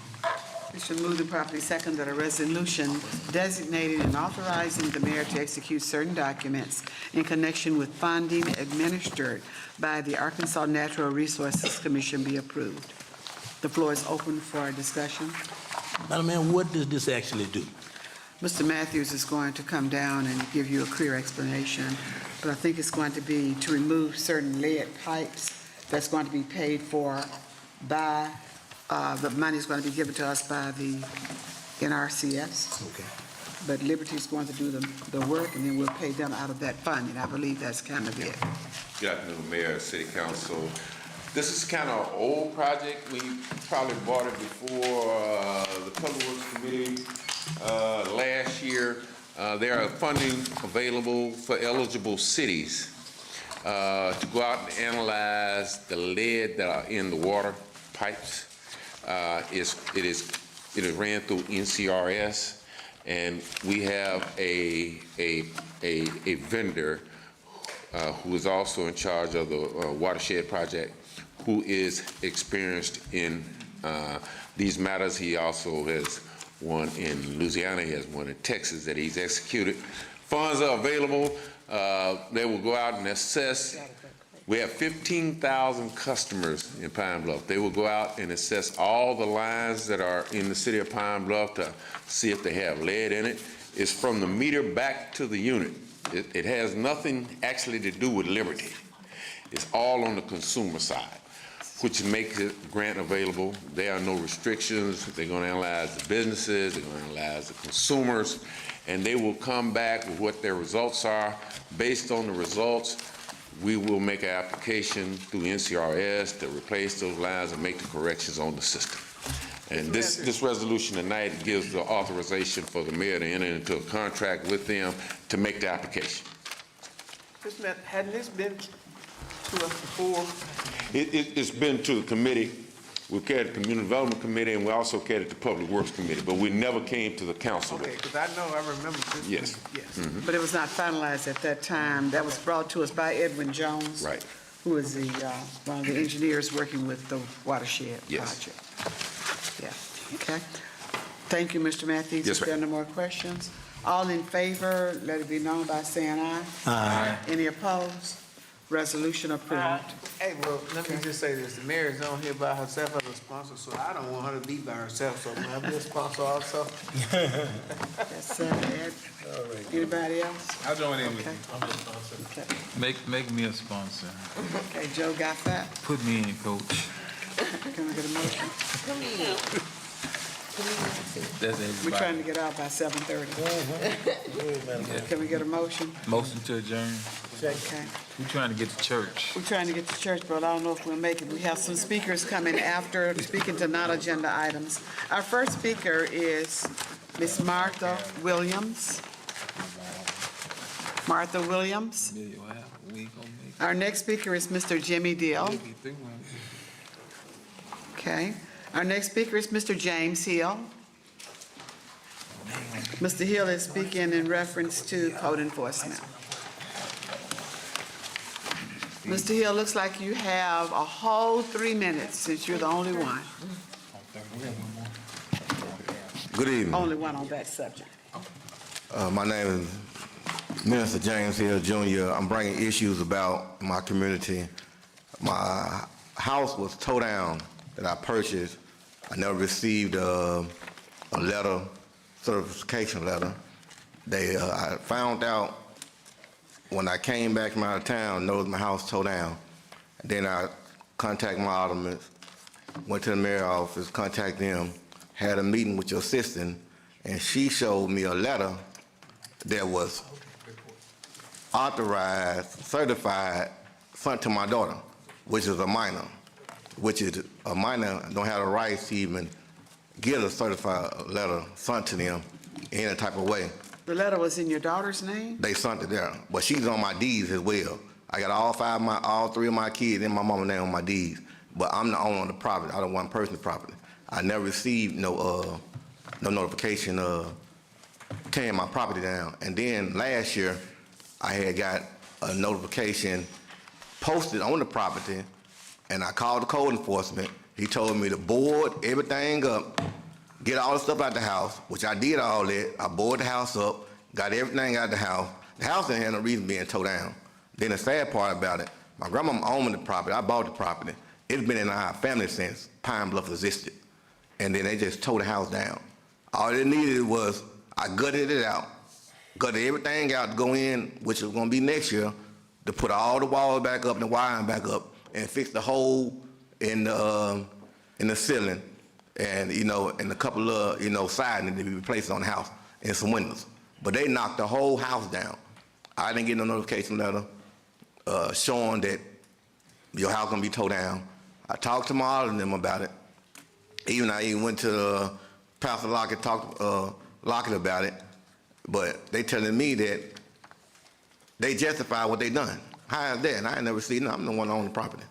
It's been moved and properly second that a resolution designating and authorizing the mayor to execute certain documents in connection with funding administered by the Arkansas Natural Resources Commission be approved. The floor is open for discussion. Madam Mayor, what does this actually do? Mr. Matthews is going to come down and give you a clear explanation, but I think it's going to be to remove certain lead pipes that's going to be paid for by, the money is going to be given to us by the NRCS. Okay. But Liberty's going to do the work, and then we'll pay them out of that fund, and I believe that's kind of it. Good afternoon, Mayor, City Council. This is kind of an old project. We probably bought it before the Public Works Committee last year. There are funding available for eligible cities to go out and analyze the lead that are in the water pipes. It is ran through NCRS, and we have a vendor who is also in charge of the watershed project, who is experienced in these matters. He also has one in Louisiana, he has one in Texas that he's executed. Funds are available. They will go out and assess. We have 15,000 customers in Pine Bluff. They will go out and assess all the lines that are in the city of Pine Bluff to see if they have lead in it. It's from the meter back to the unit. It has nothing actually to do with Liberty. It's all on the consumer side, which makes the grant available. There are no restrictions. They're going to analyze the businesses, they're going to analyze the consumers, and they will come back with what their results are. Based on the results, we will make an application through NCRS to replace those lines and make the corrections on the system. And this resolution tonight gives the authorization for the mayor to enter into a contract with them to make the application. Hadn't this been to us before? It's been to the committee. We carried the Community Development Committee, and we also carried the Public Works Committee, but we never came to the council. Okay, because I remember this. Yes. Yes. Mhm. But it was not finalized at that time. That was brought to us by Edwin Jones. Right. Who is the, one of the engineers working with the watershed Yes. project. Yeah, okay. Thank you, Mr. Matthews. Yes, If there are no more questions, all in favor, let it be known by saying aye. Aye. Any opposed? Resolution approved. Hey, well, let me just say this. The mayor is on here by herself as a sponsor, so I don't want her to be by herself, so may I be a sponsor also? That's Ed. Anybody else? I'll join in with Okay. you. Okay. Make me a sponsor. Okay, Joe got that? Put me in, coach. Can we get a motion? That's We're everybody. trying to get out by 7:30. Can we get a motion? Motion to adjourn. Okay. We're trying to get to church. We're trying to get to church, but I don't know if we'll make it. We have some speakers coming after, speaking to non-agenda items. Our first speaker is Miss Martha Williams. Martha Williams. Our next speaker is Mr. Jimmy Deal. Okay. Our next speaker is Mr. James Hill. Mr. Hill is speaking in reference to code enforcement. Mr. Hill, looks like you have a whole 3 minutes since you're the only one. Good evening. Only one on that subject. My name is Minister James Hill Jr. I'm bringing issues about my community. My house was towed down that I purchased. I never received a letter, certification letter. I found out when I came back from out of town, noticed my house towed down. Then I contacted my alderman, went to the mayor's office, contacted them, had a meeting with your assistant, and she showed me a letter that was authorized, certified, sent to my daughter, which is a minor, don't have the rights to even get a certified letter sent to them in any type of way. The letter was in your daughter's name? They sent it there, but she's on my deeds as well. I got all three of my kids and my mama name on my deeds, but I'm the owner of the property. I don't want personal property. I never received no notification tearing my property down. And then last year, I had got a notification posted on the property, and I called the code enforcement. He told me to board everything up, get all the stuff out the house, which I did all that. I boarded the house up, got everything out the house. The house didn't have no reason being towed down. Then the sad part about it, my grandma owned the property. I bought the property. It's been in our family since Pine Bluff existed. And then they just tore the house down. All it needed was, I gutted it out, gutted everything out to go in, which was gonna be next year, to put all the walls back up and the wiring back up and fix the hole in the ceiling and, and a couple of, siding to be replaced on the house and some windows. But they knocked the whole house down. I didn't get no notification letter showing that your house gonna be towed down. I talked to my alderman them about it. I even went to Pastor Lockett, talked to Lockett about it, but they telling me that they justify what they done. How is that? And I ain't never seen it. I'm the one on the property.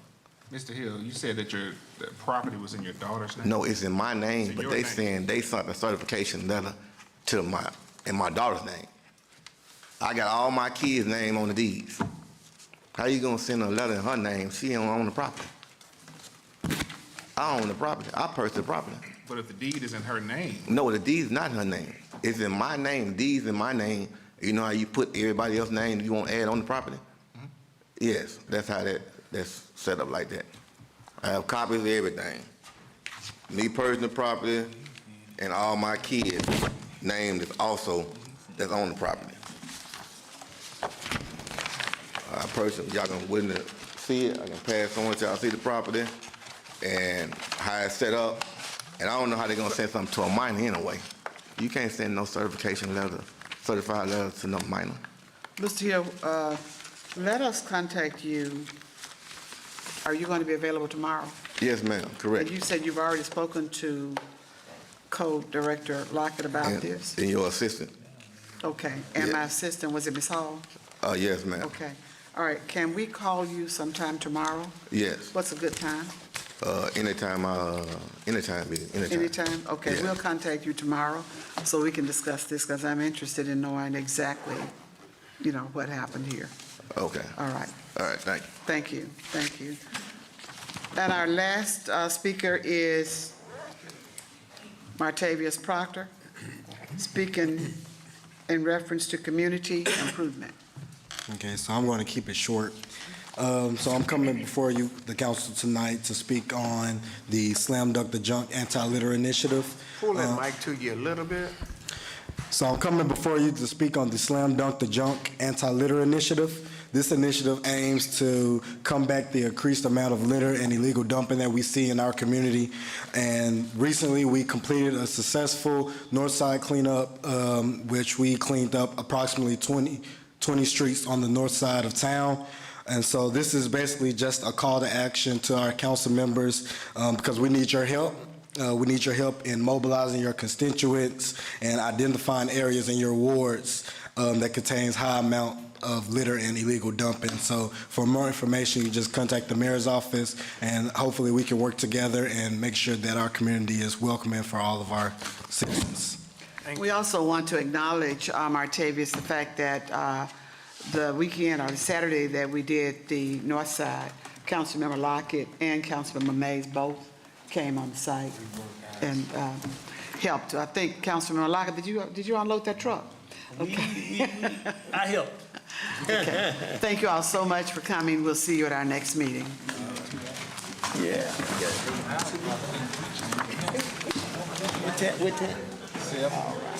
Mr. Hill, you said that the property was in your daughter's name? No, it's in my name, in but your they name. saying they sent a certification letter in my daughter's name. I got all my kids' name on the deeds. How you gonna send a letter in her name? She don't own the property. I own the property. I purchased the property. But if the deed is in her name, No, the deed's not in her name. It's in my name. Deed's in my name. You know how you put everybody else's name you want to add on the property? Yes, that's how that's set up like that. I have copies of everything. Me purchasing the property and all my kids' names is also that's on the property. I purchased, y'all can witness see it. I can pass on to y'all see the property and how it's set up. And I don't know how they're gonna send something to a minor anyway. You can't send no certification letter, certified letter to no minor. Mr. Hill, let us contact you. Are you going to be available tomorrow? Yes, ma'am, correct. And you said you've already spoken to Code Director Lockett about this? And your assistant? Okay, and my assistant, was it Ms. Hall? Yes, ma'am. Okay, all right, can we call you sometime tomorrow? Yes. What's a good time? Anytime. Anytime? Okay, Yeah. we'll contact you tomorrow so we can discuss this because I'm interested in knowing exactly, what happened here. Okay. All right. All right, thank you. Thank you, thank you. And our last speaker is Martavius Proctor, speaking in reference to community improvement. Okay, so I'm going to keep it short. So I'm coming before you, the council tonight, to speak on the Slam Dunk the Junk Anti-Litter Initiative. Pull that mic to you a little bit. So I'm coming before you to speak on the Slam Dunk the Junk Anti-Litter Initiative. This initiative aims to combat the increased amount of litter and illegal dumping that we see in our community. And recently, we completed a successful north side cleanup, which we cleaned up approximately 20 streets on the north side of town. And so this is basically just a call to action to our council members because we need your help. We need your help in mobilizing your constituents and identifying areas in your wards that contains high amount of litter and illegal dumping. So for more information, you just contact the mayor's office, and hopefully we can work together and make sure that our community is welcoming for all of our citizens. We also want to acknowledge, Martavius, the fact that the weekend or the Saturday that we did the North Side, Councilmember Lockett and Councilmember Mays both came on the site and helped. I think Councilmember Lockett, did you unload that truck? Okay. I helped. Okay. Thank you all so much for coming. We'll see you at our next meeting. Yeah. With that? All right.